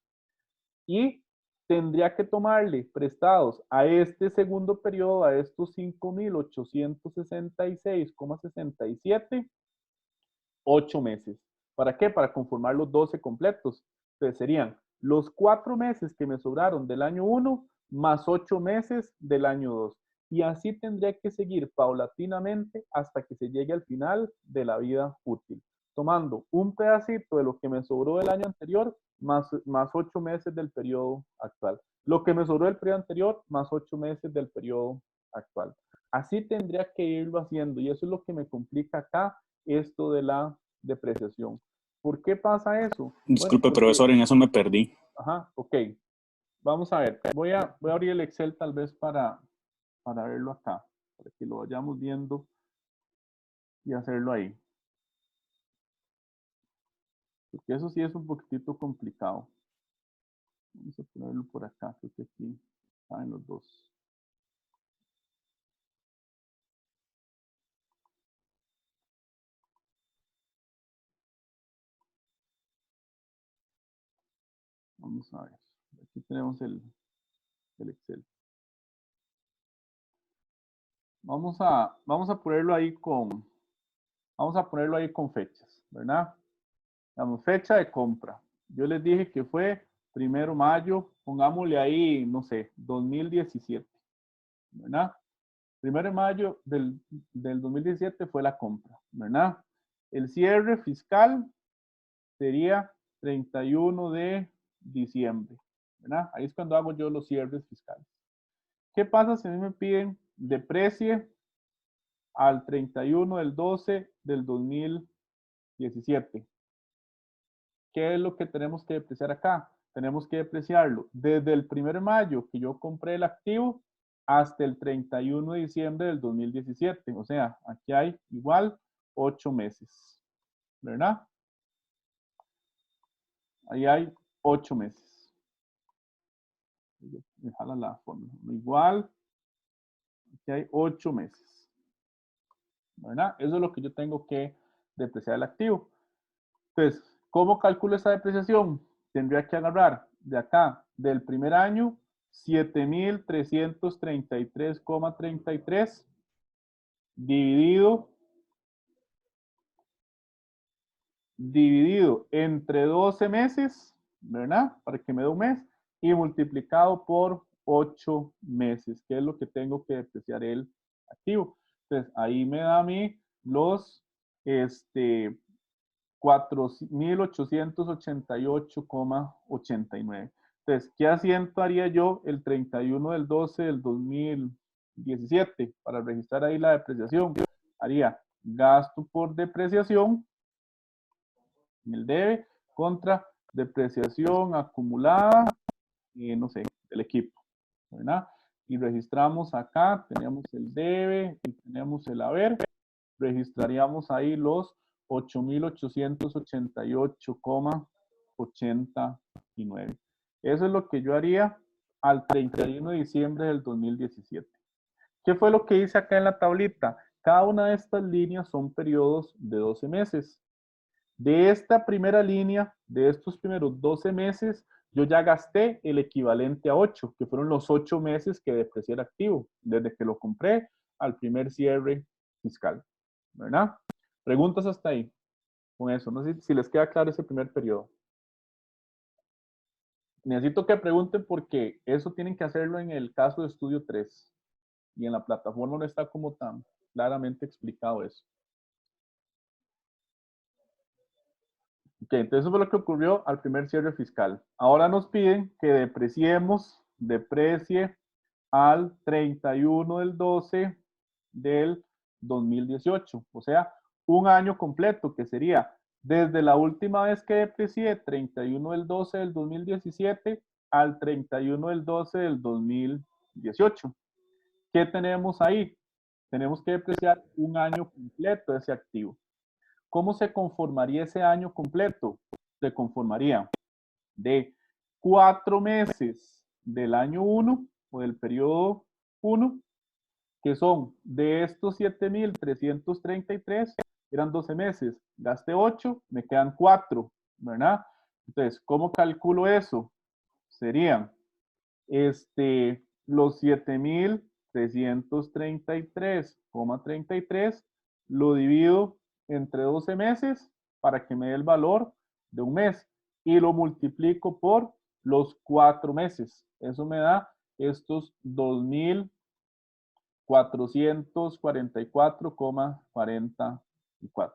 Y tendría que tomarle prestados a este segundo periodo, a estos 5.866,67, 8 meses. ¿Para qué? Para conformar los 12 completos. Entonces serían los 4 meses que me sobraron del año 1 más 8 meses del año 2. Y así tendría que seguir paulatinamente hasta que se llegue al final de la vida útil, tomando un pedacito de lo que me sobró del año anterior más 8 meses del periodo actual. Lo que me sobró del periodo anterior más 8 meses del periodo actual. Así tendría que irlo haciendo y eso es lo que me complica acá esto de la depreciación. ¿Por qué pasa eso? Disculpe, Bueno, profesor, en eso me perdí. Ajá, ok. Vamos a ver. Voy a abrir el Excel tal vez para verlo acá, para que lo vayamos viendo y hacerlo ahí. Porque eso sí es un poquitito complicado. Vamos a ponerlo por acá, creo que aquí están los dos. Vamos a ver. Aquí tenemos el Excel. Vamos a ponerlo ahí con fechas, ¿verdad? Damos fecha de compra. Yo les dije que fue 1 de mayo, pongámosle ahí, no sé, 2017, ¿verdad? 1 de mayo del 2017 fue la compra, ¿verdad? El cierre fiscal sería 31 de diciembre, ¿verdad? Ahí es cuando hago yo los cierres fiscales. ¿Qué pasa si a mí me piden deprecie al 31 del 12 del 2017? ¿Qué es lo que tenemos que depreciar acá? Tenemos que depreciarlo desde el 1 de mayo que yo compré el activo hasta el 31 de diciembre del 2017. O sea, aquí hay igual 8 meses, ¿verdad? Ahí hay 8 meses. Me jala la fórmula. Igual, aquí hay 8 meses, ¿verdad? Eso es lo que yo tengo que depreciar el activo. Entonces, ¿cómo calculo esa depreciación? Tendría que agarrar de acá, del primer año, 7.333,33 dividido entre 12 meses, ¿verdad? Para que me dé un mes, y multiplicado por 8 meses, que es lo que tengo que depreciar el activo. Entonces, ahí me da a mí los 4.888,89. Entonces, ¿qué asiento haría yo el 31 del 12 del 2017 para registrar ahí la depreciación? Haría gasto por depreciación en el debe contra depreciación acumulada, no sé, del equipo, ¿verdad? Y registramos acá, tenemos el debe y tenemos el haber. Registraríamos ahí los 8.888,89. Eso es lo que yo haría al 31 de diciembre del 2017. ¿Qué fue lo que hice acá en la tablita? Cada una de estas líneas son periodos de 12 meses. De esta primera línea, de estos primeros 12 meses, yo ya gasté el equivalente a 8, que fueron los 8 meses que deprecié el activo, desde que lo compré al primer cierre fiscal, ¿verdad? Preguntas hasta ahí, con eso. No sé si les queda claro ese primer periodo. Necesito que pregunten porque eso tienen que hacerlo en el caso de estudio 3. Y en la plataforma no está como tan claramente explicado eso. Ok, entonces eso fue lo que ocurrió al primer cierre fiscal. Ahora nos piden que deprecie al 31 del 12 del 2018. O sea, un año completo, que sería desde la última vez que deprecié, 31 del 12 del 2017, al 31 del 12 del 2018. ¿Qué tenemos ahí? Tenemos que depreciar un año completo de ese activo. ¿Cómo se conformaría ese año completo? Se conformaría de 4 meses del año 1 o del periodo 1, que son de estos 7,333, eran 12 meses, gasté 8, me quedan 4, ¿verdad? Entonces, ¿cómo calculo eso? Serían los 7,333,33, lo divido entre 12 meses para que me dé el valor de un mes y lo multiplico por los 4 meses. Eso me da estos 2,444,44.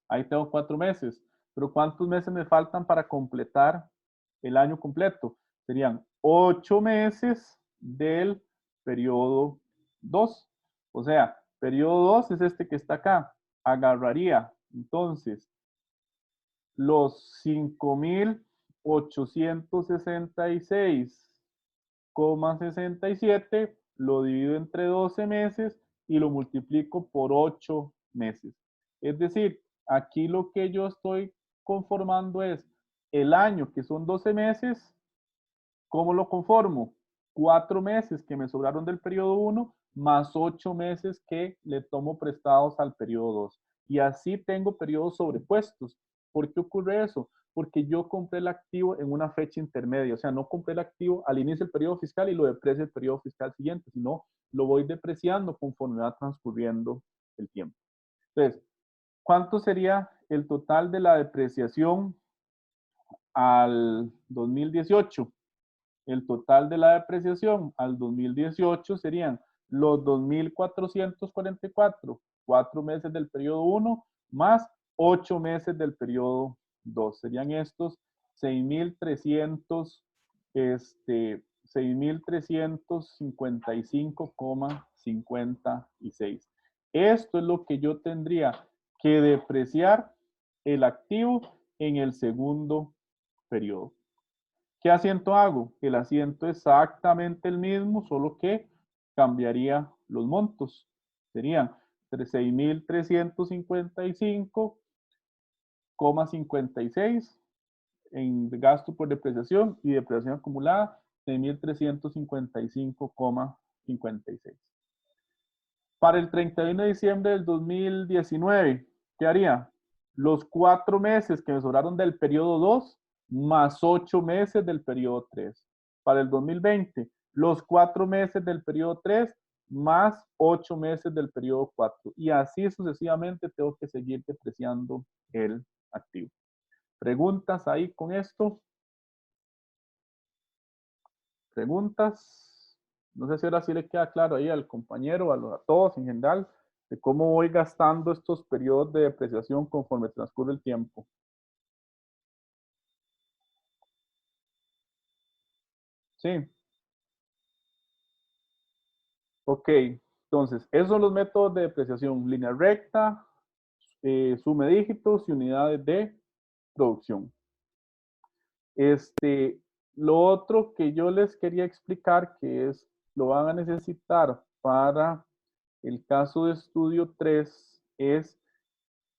Ahí tengo 4 meses. Pero ¿cuántos meses me faltan para completar el año completo? Serían 8 meses del periodo 2. O sea, periodo 2 es este que está acá. Agarraría entonces los 5,866,67, lo divido entre 12 meses y lo multiplico por 8 meses. Es decir, aquí lo que yo estoy conformando es el año, que son 12 meses. ¿Cómo lo conformo? 4 meses que me sobraron del periodo 1 más 8 meses que le tomo prestados al periodo 2. Y así tengo periodos sobrepuestos. ¿Por qué ocurre eso? Porque yo compré el activo en una fecha intermedia. O sea, no compré el activo al inicio del periodo fiscal y lo deprecio el periodo fiscal siguiente, sino lo voy depreciando conforme va transcurriendo el tiempo. Entonces, ¿cuánto sería el total de la depreciación al 2018? El total de la depreciación al 2018 serían los 2,444, 4 meses del periodo 1 más 8 meses del periodo 2. Serían estos 6,300, 6,355,56. Esto es lo que yo tendría que depreciar el activo en el segundo periodo. ¿Qué asiento hago? El asiento es exactamente el mismo, solo que cambiaría los montos. Serían 6,355,56 en gasto por depreciación y depreciación acumulada 6,355,56. Para el 31 de diciembre del 2019, ¿qué haría? Los 4 meses que me sobraron del periodo 2 más 8 meses del periodo 3. Para el 2020, los 4 meses del periodo 3 más 8 meses del periodo 4. Y así sucesivamente tengo que seguir depreciando el activo. ¿Preguntas ahí con esto? ¿Preguntas? No sé si ahora sí le queda claro ahí al compañero, a todos en general, de cómo voy gastando estos periodos de depreciación conforme transcurre el tiempo. Sí. Ok, entonces, esos son los métodos de depreciación: línea recta, suma de dígitos y unidades de producción. Lo otro que yo les quería explicar, que es, lo van a necesitar para el caso de estudio 3, es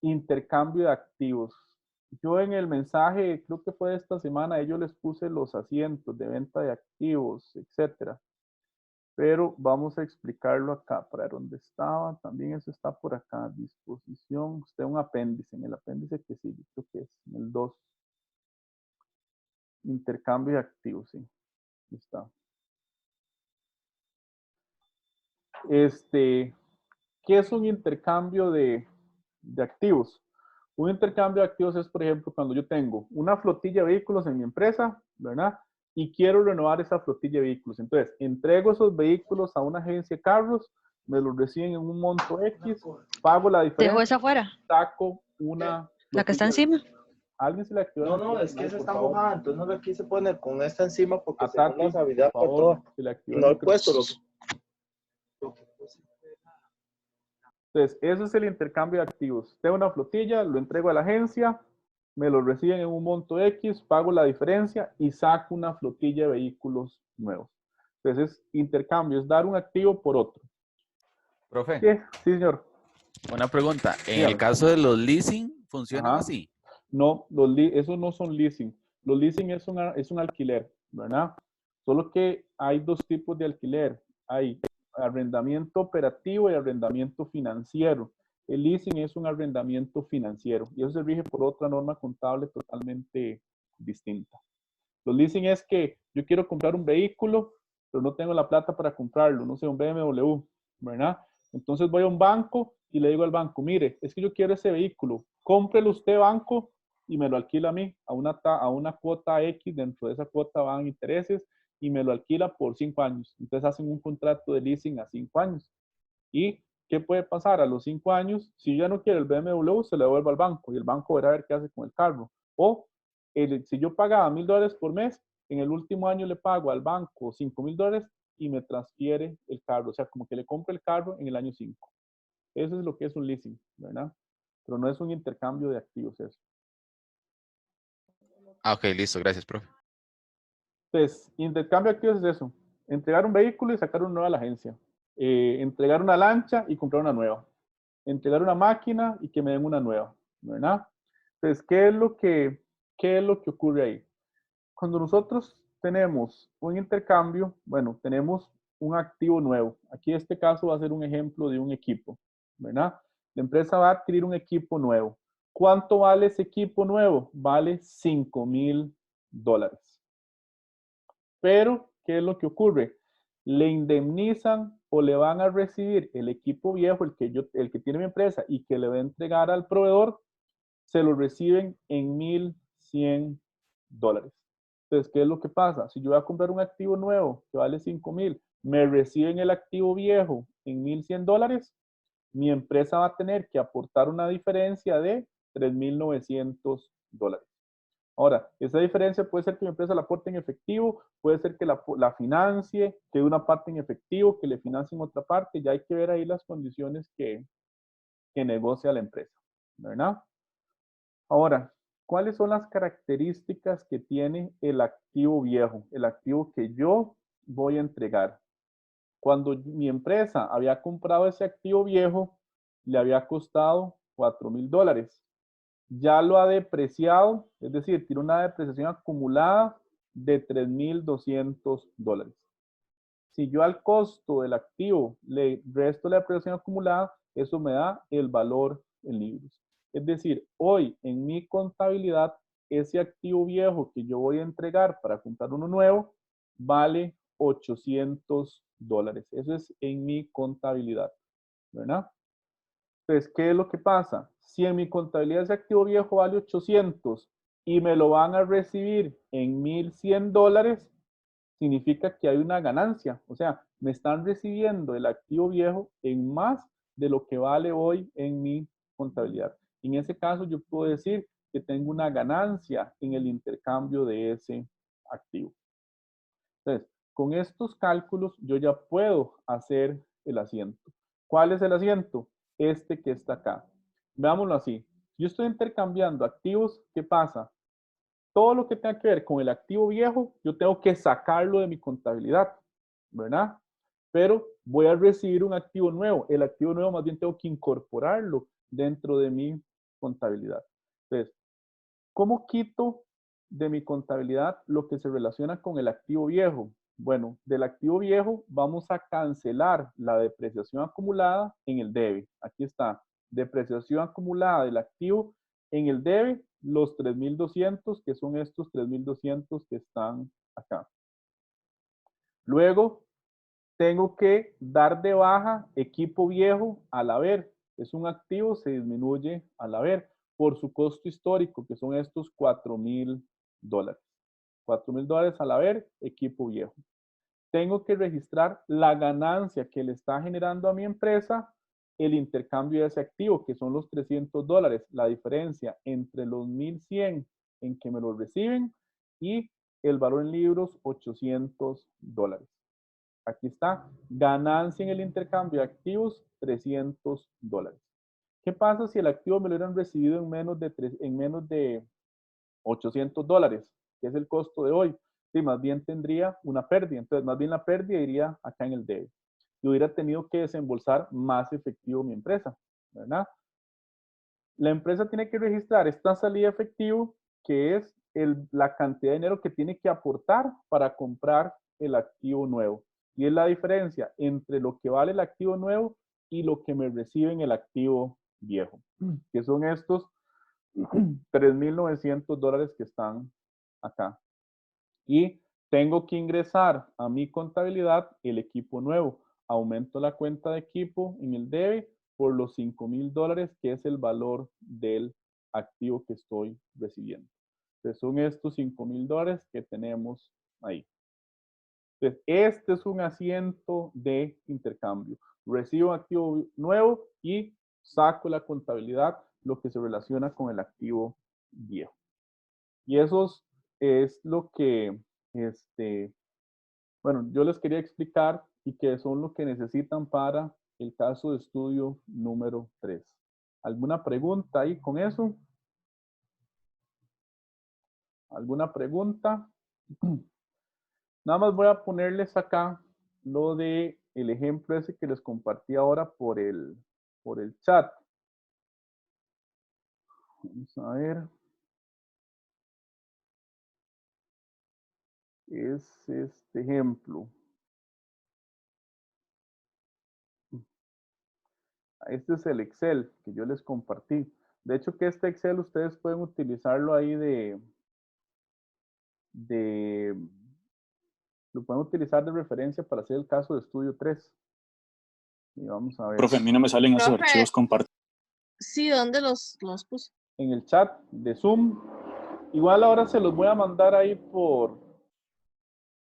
intercambio de activos. Yo en el mensaje, creo que fue de esta semana, yo les puse los asientos de venta de activos, etcétera. pero vamos a explicarlo acá, para dónde estaba, también eso está por acá, disposición, usted un apéndice, en el apéndice que sigue, creo que es en el 2, intercambio de activos, sí, ahí está. ¿Qué es un intercambio de activos? Un intercambio de activos es, por ejemplo, cuando yo tengo una flotilla de vehículos en mi empresa, ¿verdad? Y quiero renovar esa flotilla de vehículos. Entonces, entrego esos vehículos a una agencia de carros, me los reciben en un monto X, pago la diferencia. ¿Dejo esa afuera? Saco una... ¿La que está encima? ¿Alguien se la activó? No, no, es que esa está mojada, entonces no la quise poner con esta encima porque se Tati, la habilidad por por favor, todo. se la activó No el he puesto lo que puse. Entonces, ese es el intercambio de activos. Tengo una flotilla, lo entrego a la agencia, me lo reciben en un monto X, pago la diferencia y saco una flotilla de vehículos nuevos. Entonces, intercambio es dar un activo por otro. Profe. Sí, sí, señor. Una pregunta. En Dígame. el caso de los leasing, ¿funcionan así? No, esos no son leasing. Los leasing es un alquiler, ¿verdad? Solo que hay dos tipos de alquiler. Hay arrendamiento operativo y arrendamiento financiero. El leasing es un arrendamiento financiero y eso se rige por otra norma contable totalmente distinta. Los leasing es que yo quiero comprar un vehículo, pero no tengo la plata para comprarlo, no sé, un BMW, ¿verdad? Entonces voy a un banco y le digo al banco, mire, es que yo quiero ese vehículo, cómprelo usted, banco, y me lo alquila a mí a una cuota X, dentro de esa cuota van intereses, y me lo alquila por 5 años. Entonces hacen un contrato de leasing a 5 años. ¿Y qué puede pasar? A los 5 años, si ya no quiere el BMW, se le devuelve al banco y el banco verá a ver qué hace con el carro. O si yo pagaba $1,000 por mes, en el último año le pago al banco $5,000 y me transfiere el carro. O sea, como que le compro el carro en el año 5. Eso es lo que es un leasing, ¿verdad? Pero no es un intercambio de activos eso. Ah, ok, listo. Gracias, profe. Entonces, intercambio de activos es eso. Entregar un vehículo y sacar uno nuevo a la agencia. Entregar una lancha y comprar una nueva. Entregar una máquina y que me den una nueva, ¿verdad? Entonces, ¿qué es lo que ocurre ahí? Cuando nosotros tenemos un intercambio, bueno, tenemos un activo nuevo. Aquí en este caso va a ser un ejemplo de un equipo, ¿verdad? La empresa va a adquirir un equipo nuevo. ¿Cuánto vale ese equipo nuevo? Vale $5,000. Pero, ¿qué es lo que ocurre? Le indemnizan o le van a recibir el equipo viejo, el que tiene mi empresa y que le va a entregar al proveedor, se lo reciben en $1,100. Entonces, ¿qué es lo que pasa? Si yo voy a comprar un activo nuevo que vale $5,000, me reciben el activo viejo en $1,100, mi empresa va a tener que aportar una diferencia de $3,900. Ahora, esa diferencia puede ser que mi empresa la aporte en efectivo, puede ser que la financie, que dé una parte en efectivo, que le financien otra parte, ya hay que ver ahí las condiciones que negocia la empresa, ¿verdad? Ahora, ¿cuáles son las características que tiene el activo viejo, el activo que yo voy a entregar? Cuando mi empresa había comprado ese activo viejo, le había costado $4,000. Ya lo ha depreciado, es decir, tiene una depreciación acumulada de $3,200. Si yo al costo del activo le resto la depreciación acumulada, eso me da el valor en libros. Es decir, hoy en mi contabilidad, ese activo viejo que yo voy a entregar para comprar uno nuevo vale $800. Eso es en mi contabilidad, ¿verdad? Entonces, ¿qué es lo que pasa? Si en mi contabilidad ese activo viejo vale 800 y me lo van a recibir en $1,100, significa que hay una ganancia. O sea, me están recibiendo el activo viejo en más de lo que vale hoy en mi contabilidad. En ese caso, yo puedo decir que tengo una ganancia en el intercambio de ese activo. Entonces, con estos cálculos, yo ya puedo hacer el asiento. ¿Cuál es el asiento? Este que está acá. Veámoslo así. Yo estoy intercambiando activos. ¿Qué pasa? Todo lo que tenga que ver con el activo viejo, yo tengo que sacarlo de mi contabilidad, ¿verdad? Pero voy a recibir un activo nuevo. El activo nuevo más bien tengo que incorporarlo dentro de mi contabilidad. Entonces, ¿cómo quito de mi contabilidad lo que se relaciona con el activo viejo? Bueno, del activo viejo vamos a cancelar la depreciación acumulada en el debe. Aquí está, depreciación acumulada del activo en el debe, los 3.200, que son estos 3.200 que están acá. Luego, tengo que dar de baja equipo viejo al haber. Es un activo, se disminuye al haber por su costo histórico, que son estos $4.000. $4.000 al haber, equipo viejo. Tengo que registrar la ganancia que le está generando a mi empresa el intercambio de ese activo, que son los $300, la diferencia entre los 1.100 en que me lo reciben y el valor en libros, $800. Aquí está, ganancia en el intercambio de activos, $300. ¿Qué pasa si el activo me lo hubieran recibido en menos de $800, que es el costo de hoy? Sí, más bien tendría una pérdida. Entonces, más bien la pérdida iría acá en el debe. Y hubiera tenido que desembolsar más efectivo mi empresa, ¿verdad? La empresa tiene que registrar esta salida de efectivo, que es la cantidad de dinero que tiene que aportar para comprar el activo nuevo. Y es la diferencia entre lo que vale el activo nuevo y lo que me recibe en el activo viejo, que son estos $3.900 que están acá. Y tengo que ingresar a mi contabilidad el equipo nuevo. Aumento la cuenta de equipo en el debe por los $5.000, que es el valor del activo que estoy recibiendo. Entonces, son estos $5.000 que tenemos ahí. Entonces, este es un asiento de intercambio. Recibo un activo nuevo y saco la contabilidad, lo que se relaciona con el activo viejo. Y eso es lo que, bueno, yo les quería explicar y que son lo que necesitan para el caso de estudio número 3. ¿Alguna pregunta ahí con eso? ¿Alguna pregunta? Nada más voy a ponerles acá lo de el ejemplo ese que les compartí ahora por el chat. Vamos a ver. Es este ejemplo. Este es el Excel que yo les compartí. De hecho, que este Excel ustedes pueden utilizarlo ahí lo pueden utilizar de referencia para hacer el caso de estudio 3. Y vamos a ver. Profe, a mí no me salen esos archivos compartidos. Sí, ¿dónde los puse? En el chat de Zoom. Igual ahora se los voy a mandar ahí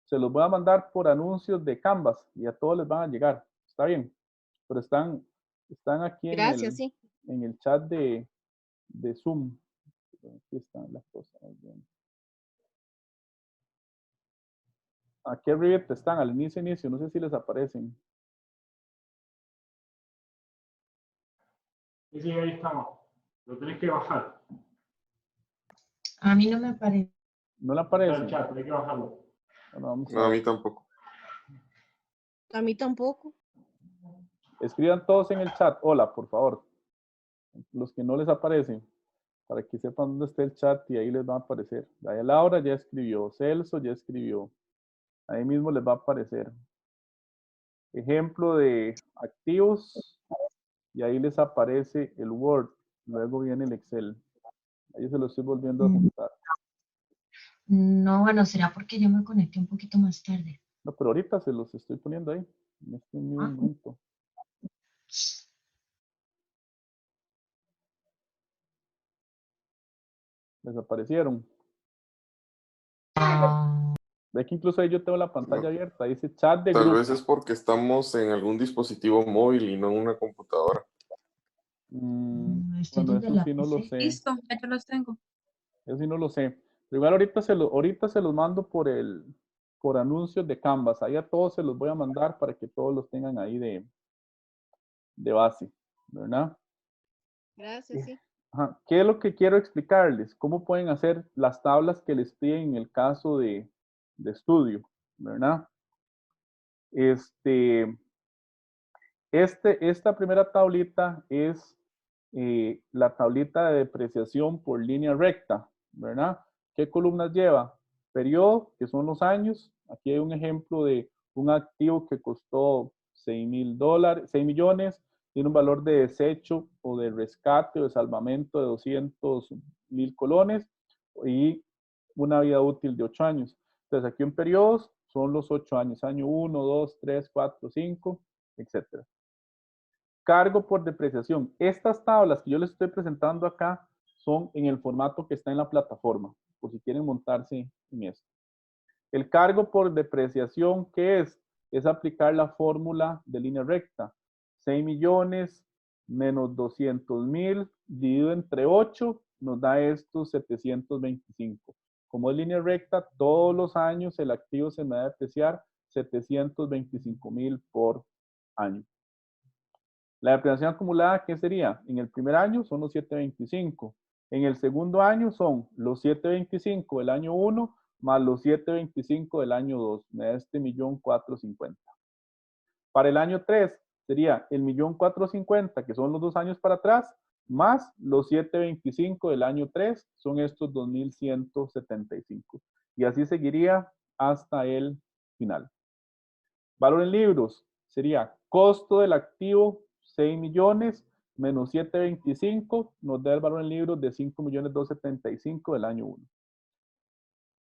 se los voy a mandar por anuncios de Canvas y a todos les van a llegar. Está bien. Pero están aquí Gracias, sí. en el chat de Zoom. Aquí están las cosas. Aquí arriba están al inicio, no sé si les aparecen. Sí, ahí estamos. Lo tenés que bajar. A mí no me aparece. ¿No le aparece? Está el chat, hay que bajarlo. Bueno, no, a mí tampoco. A mí tampoco. Escriban todos en el chat. Hola, por favor. Los que no les aparecen, para que sepan dónde está el chat y ahí les va a aparecer. Ahí Laura ya escribió, Celso ya escribió. Ahí mismo les va a aparecer. Ejemplo de activos y ahí les aparece el Word. Luego viene el Excel. Ahí se lo estoy volviendo a juntar. No, bueno, será porque yo me conecté un poquito más tarde. No, pero ahorita se los estoy poniendo ahí, en este mismo momento. Desaparecieron. Ve que incluso ahí yo tengo la pantalla abierta, dice chat de Tal grupo. vez es porque estamos en algún dispositivo móvil y no en una computadora. Bueno, eso sí no lo sé. Listo, ya los tengo. Eso sí no lo sé. Pero igual ahorita se los mando por anuncios de Canvas. Ahí a todos se los voy a mandar para que todos los tengan ahí de base, ¿verdad? Gracias, sí. Ajá. ¿Qué es lo que quiero explicarles? ¿Cómo pueden hacer las tablas que les piden en el caso de estudio, ¿verdad? Esta primera tablita es la tablita de depreciación por línea recta, ¿verdad? ¿Qué columnas lleva? Periodo, que son los años, Aquí hay un ejemplo de un activo que costó $6 millones, tiene un valor de desecho o de rescate o de salvamento de 200,000 colones y una vida útil de 8 años. Entonces, aquí en periodos son los 8 años, año 1, 2, 3, 4, 5, etc. Cargo por depreciación. Estas tablas que yo les estoy presentando acá son en el formato que está en la plataforma, por si quieren montarse en esto. El cargo por depreciación, ¿qué es? Es aplicar la fórmula de línea recta. 6 millones menos 200,000 dividido entre 8 nos da estos 725. Como es línea recta, todos los años el activo se me va a depreciar 725,000 por año. La depreciación acumulada, ¿qué sería? En el primer año son los 725. En el segundo año son los 725 del año 1 más los 725 del año 2. Me da este 1.450.000. Para el año 3 sería el 1.450.000, que son los 2 años para atrás, más los 725 del año 3, son estos 2.175. Y así seguiría hasta el final. Valor en libros sería costo del activo 6 millones menos 725 nos da el valor en libros de 5.275.000 del año 1.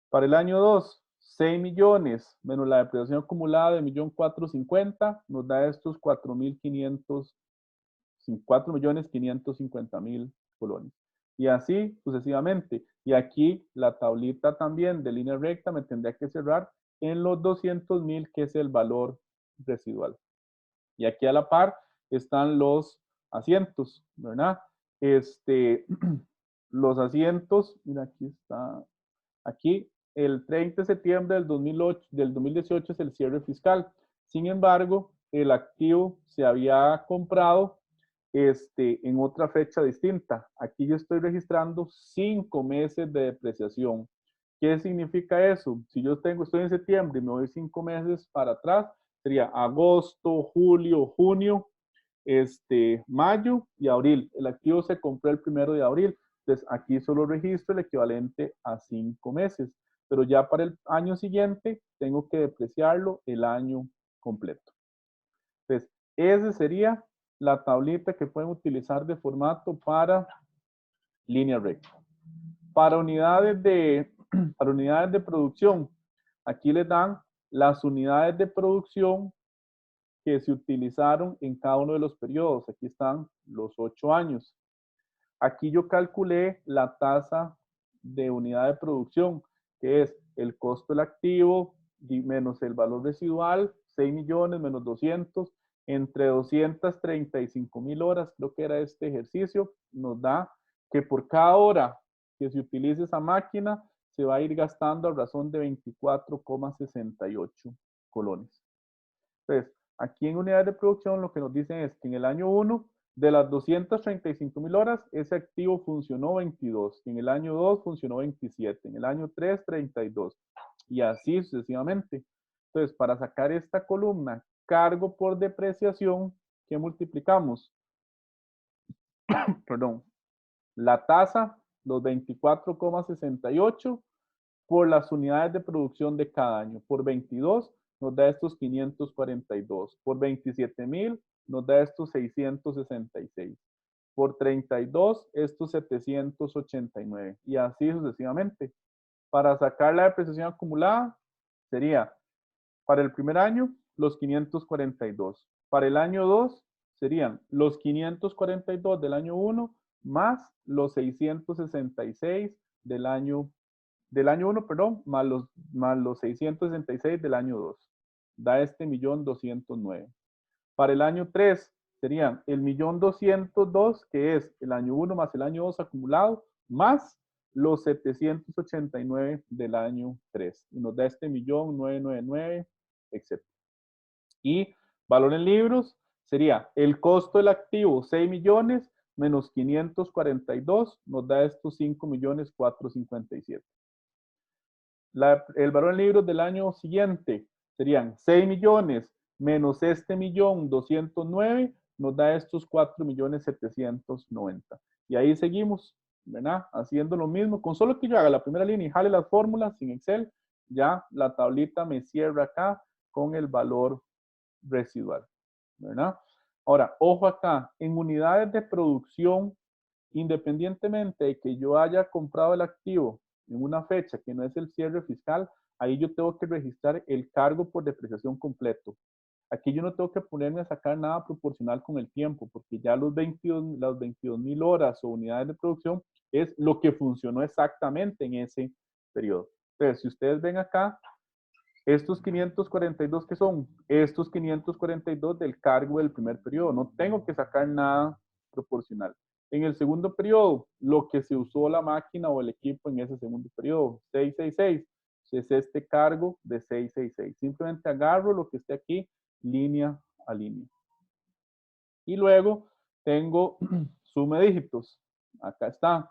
Para el año 2, 6 millones menos la depreciación acumulada de 1.450.000 nos da estos 4.550.000 colones. Y así sucesivamente. Y aquí la tablita también de línea recta me tendría que cerrar en los 200,000, que es el valor residual. Y aquí a la par están los asientos, ¿verdad? Los asientos, mira, aquí está. Aquí, el 30 de septiembre del 2018 es el cierre fiscal. Sin embargo, el activo se había comprado en otra fecha distinta. Aquí yo estoy registrando 5 meses de depreciación. ¿Qué significa eso? Si yo estoy en septiembre y me voy 5 meses para atrás, sería agosto, julio, junio, mayo y abril. El activo se compró el 1 de abril. Entonces, aquí solo registro el equivalente a 5 meses. Pero ya para el año siguiente, tengo que depreciarlo el año completo. Entonces, esa sería la tablita que pueden utilizar de formato para línea recta. Para unidades de producción, aquí les dan las unidades de producción que se utilizaron en cada uno de los periodos. Aquí están los 8 años. Aquí yo calculé la tasa de unidad de producción, que es el costo del activo menos el valor residual, 6 millones menos 200, entre 235,000 horas, creo que era este ejercicio, nos da que por cada hora que se utilice esa máquina, se va a ir gastando a razón de 24,68 colones. Entonces, aquí en unidades de producción lo que nos dicen es que en el año 1, de las 235,000 horas, ese activo funcionó 22. En el año 2 funcionó 27. En el año 3, 32. Y así sucesivamente. Entonces, para sacar esta columna, cargo por depreciación, ¿qué multiplicamos? Perdón. La tasa, los 24,68, por las unidades de producción de cada año. Por 22 nos da estos 542. Por 27,000 nos da estos 666. Por 32, estos 789. Y así sucesivamente. Para sacar la depreciación acumulada, sería para el primer año los 542. Para el año 2 serían los 542 del año 1 más los 666 del año 1, perdón, más los 666 del año 2. Da este 1.209.000. Para el año 3 serían el 1.202.000, que es el año 1 más el año 2 acumulado, más los 789 del año 3. Y nos da este 1.999.000, etc. Y valor en libros sería el costo del activo 6 millones menos 542 nos da estos 5.457.000. El valor en libros del año siguiente serían 6 millones menos este 1.209.000 nos da estos 4.790.000. Y ahí seguimos, ¿verdad? Haciendo lo mismo. Con solo que yo haga la primera línea y jale las fórmulas en Excel, ya la tablita me cierra acá con el valor residual, ¿verdad? Ahora, ojo acá, en unidades de producción, independientemente de que yo haya comprado el activo en una fecha que no es el cierre fiscal, ahí yo tengo que registrar el cargo por depreciación completo. Aquí yo no tengo que ponerme a sacar nada proporcional con el tiempo, porque ya las 22.000 horas o unidades de producción es lo que funcionó exactamente en ese periodo. Entonces, si ustedes ven acá, estos 542 que son, estos 542 del cargo del primer periodo, no tengo que sacar nada proporcional. En el segundo periodo, lo que se usó la máquina o el equipo en ese segundo periodo, 666, es este cargo de 666. Simplemente agarro lo que esté aquí, línea a línea. Y luego tengo suma de dígitos. Acá está.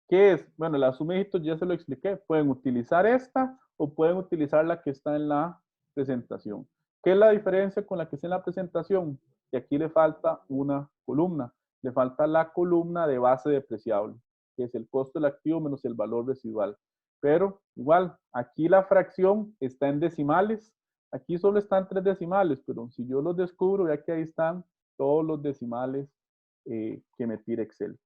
¿Qué es? Bueno, la suma de dígitos ya se lo expliqué. Pueden utilizar esta o pueden utilizar la que está en la presentación. ¿Qué es la diferencia con la que está en la presentación? Que aquí le falta una columna. Le falta la columna de base depreciable, que es el costo del activo menos el valor residual. Pero igual, aquí la fracción está en decimales. Aquí solo están 3 decimales, pero si yo los descubro, ya que ahí están todos los decimales que me tira Excel.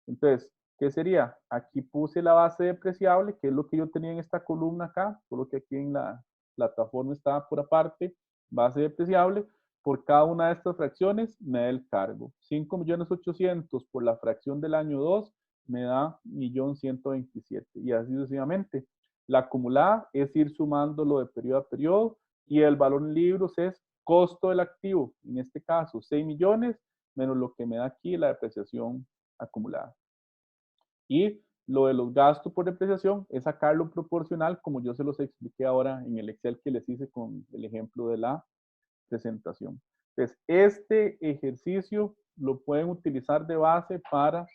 Entonces, ¿qué sería? Aquí puse la base depreciable, que es lo que yo tenía en esta columna acá, solo que aquí en la plataforma está por aparte, base depreciable. Por cada una de estas fracciones me da el cargo. 5.800.000 por la fracción del año 2 me da 1.127.000 y así sucesivamente. La acumulada es ir sumándolo de periodo a periodo y el valor en libros es costo del activo, en este caso 6 millones menos lo que me da aquí la depreciación acumulada. Y lo de los gastos por depreciación es sacarlo proporcional, como yo se los expliqué ahora en el Excel que les hice con el ejemplo de la presentación. Entonces, este ejercicio lo pueden utilizar de base para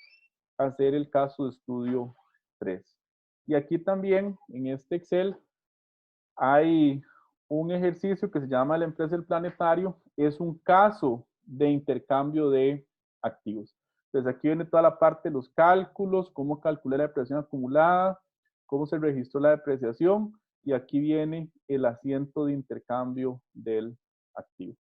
hacer el caso de estudio 3. Y aquí también, en este Excel, hay un ejercicio que se llama la empresa del planetario. Es un caso de intercambio de activos. Entonces, aquí viene toda la parte de los cálculos, cómo calculé la depreciación acumulada, cómo se registró la depreciación, y aquí viene el asiento de intercambio del activo.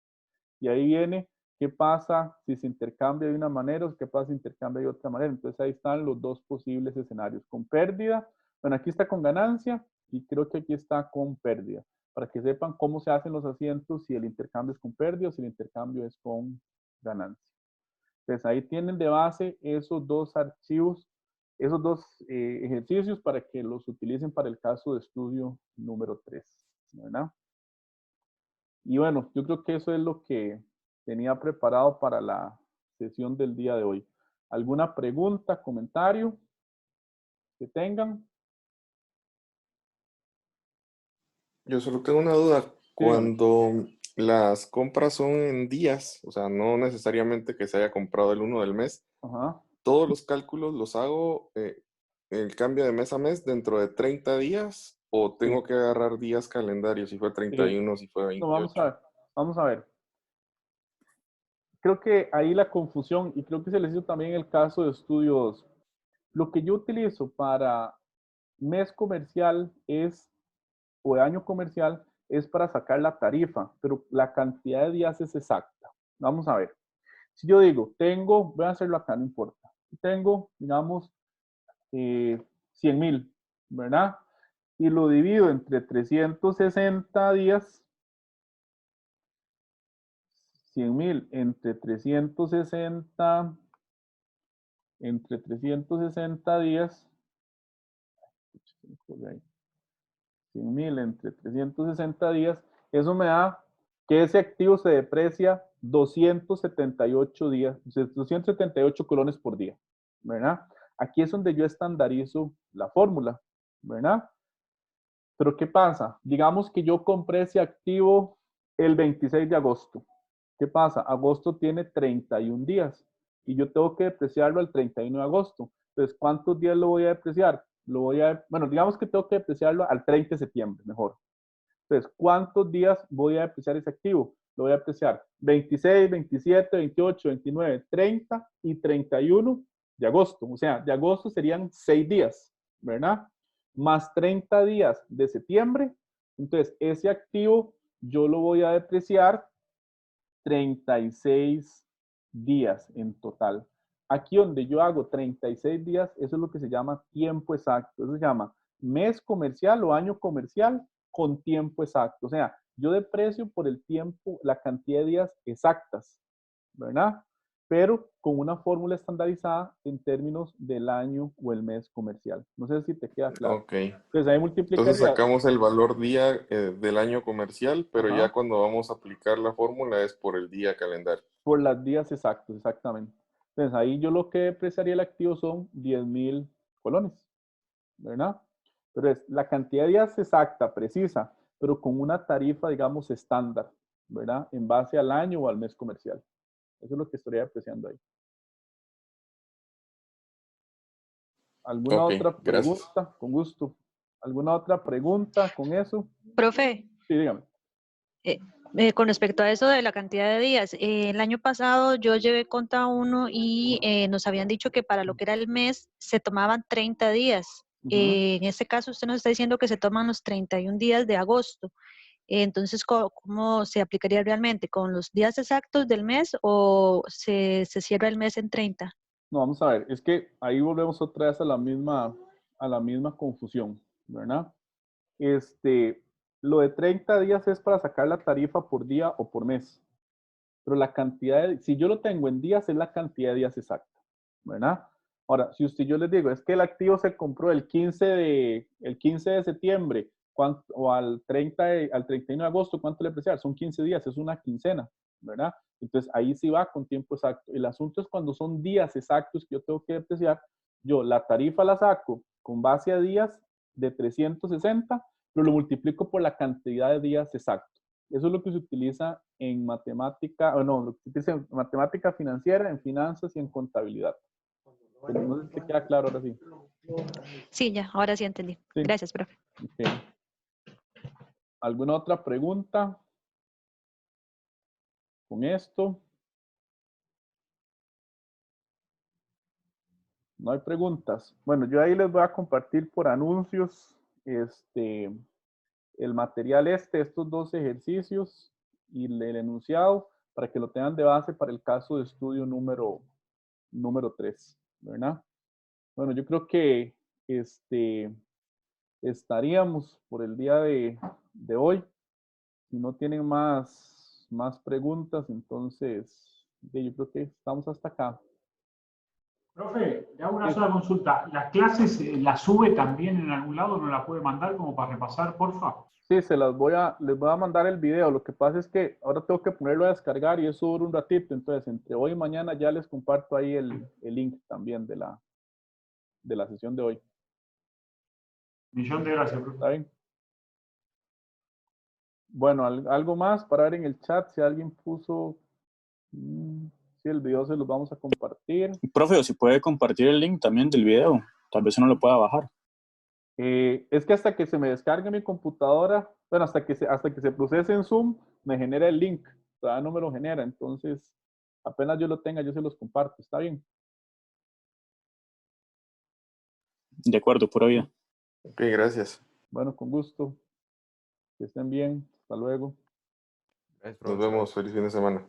Y ahí viene qué pasa si se intercambia de una manera o qué pasa si se intercambia de otra manera. Entonces ahí están los dos posibles escenarios, con pérdida. Bueno, aquí está con ganancia y creo que aquí está con pérdida, para que sepan cómo se hacen los asientos, si el intercambio es con pérdida o si el intercambio es con ganancia. Entonces ahí tienen de base esos dos archivos, esos dos ejercicios para que los utilicen para el caso de estudio número 3, ¿verdad? Y bueno, yo creo que eso es lo que tenía preparado para la sesión del día de hoy. ¿Alguna pregunta, comentario que tengan? Yo solo tengo una duda. Cuando las compras son en días, o sea, no necesariamente que se haya comprado el 1 del mes, todos los cálculos los hago el cambio de mes a mes dentro de 30 días o tengo que agarrar días calendarios, si fue 31, si fue 28. No, vamos a ver. Creo que ahí la confusión, y creo que se les hizo también el caso de estudios. Lo que yo utilizo para mes comercial es, o de año comercial, es para sacar la tarifa, pero la cantidad de días es exacta. Vamos a ver. Si yo digo, voy a hacerlo acá, no importa. Tengo, digamos, 100,000, ¿verdad? Y lo divido entre 360 días. 100,000 entre 360 días. 100,000 entre 360 días. Eso me da que ese activo se deprecia 278 días, 278 colones por día, ¿verdad? Aquí es donde yo estandarizo la fórmula, ¿verdad? Pero ¿qué pasa? Digamos que yo compré ese activo el 26 de agosto. ¿Qué pasa? Agosto tiene 31 días y yo tengo que depreciarlo el 31 de agosto. Entonces, ¿cuántos días lo voy a depreciar? Bueno, digamos que tengo que depreciarlo al 30 de septiembre, mejor. Entonces, ¿cuántos días voy a depreciar ese activo? Lo voy a depreciar 26, 27, 28, 29, 30 y 31 de agosto. O sea, de agosto serían 6 días, ¿verdad? más 30 días de septiembre. Entonces, ese activo yo lo voy a depreciar 36 días en total. Aquí donde yo hago 36 días, eso es lo que se llama tiempo exacto. Eso se llama mes comercial o año comercial con tiempo exacto. O sea, yo deprecio por el tiempo, la cantidad de días exactas, ¿verdad? Pero con una fórmula estandarizada en términos del año o el mes comercial. No sé si te queda claro. Ok. Entonces ahí multiplicaría. Entonces sacamos el valor día del año comercial, pero Ajá. ya cuando vamos a aplicar la fórmula es por el día calendario. Por los días exactos, exactamente. Entonces ahí yo lo que depreciaría el activo son 10,000 colones, ¿verdad? Pero es la cantidad de días exacta, precisa, pero con una tarifa, digamos, estándar, ¿verdad? En base al año o al mes comercial. Eso es lo que estaría depreciando ahí. ¿Alguna otra pregunta? Gracias. Con gusto. ¿Alguna otra pregunta con eso? Profe. Sí, dígame. Con respecto a eso de la cantidad de días, el año pasado yo llevé conta 1 y nos habían dicho que para lo que era el mes se tomaban 30 días. En este caso usted nos está diciendo que se toman los 31 días de agosto. Entonces, ¿cómo se aplicaría realmente? ¿Con los días exactos del mes o se cierra el mes en 30? No, vamos a ver, es que ahí volvemos otra vez a la misma confusión, ¿verdad? Lo de 30 días es para sacar la tarifa por día o por mes. Pero la cantidad si yo lo tengo en días, es la cantidad de días exacta, ¿verdad? Ahora, si yo les digo, es que el activo se compró el 15 de septiembre, o al 31 de agosto, ¿cuánto le depreciar? Son 15 días, es una quincena, ¿verdad? Entonces, ahí sí va con tiempo exacto. El asunto es cuando son días exactos que yo tengo que depreciar, yo la tarifa la saco con base a días de 360, pero lo multiplico por la cantidad de días exactos. Eso es lo que se utiliza en matemática, o no, lo que se utiliza en matemática financiera, en finanzas y en contabilidad. Pero no sé si te queda claro ahora sí. Sí, ya, ahora sí entendí. Sí. Gracias, profe. Okay. ¿Alguna otra pregunta con esto? No hay preguntas. Bueno, yo ahí les voy a compartir por anuncios el material estos 2 ejercicios y el enunciado para que lo tengan de base para el caso de estudio número 3, ¿verdad? Bueno, yo creo que estaríamos por el día de hoy. Si no tienen más preguntas, entonces yo creo que estamos hasta acá. Profe, le hago una sola consulta. ¿Las clases las sube también en algún lado? ¿No la puede mandar como para repasar, porfa? Sí, les voy a mandar el video. Lo que pasa es que ahora tengo que ponerlo a descargar y eso dura un ratito. Entonces, entre hoy y mañana ya les comparto ahí el link también de la sesión de hoy. Millón de gracias, profe. ¿Está bien? Bueno, algo más para ver en el chat si alguien puso. Sí, el video se los vamos a compartir. Profe, si puede compartir el link también del video, tal vez uno lo pueda bajar. Es que hasta que se me descargue mi computadora, bueno, hasta que se procese en Zoom, me genera el link. Todavía no me lo genera, entonces apenas yo lo tenga, yo se los comparto. ¿Está bien? De acuerdo, pura vida. Ok, gracias. Bueno, con gusto. Que estén bien. Hasta luego. Nos vemos. Feliz fin de semana.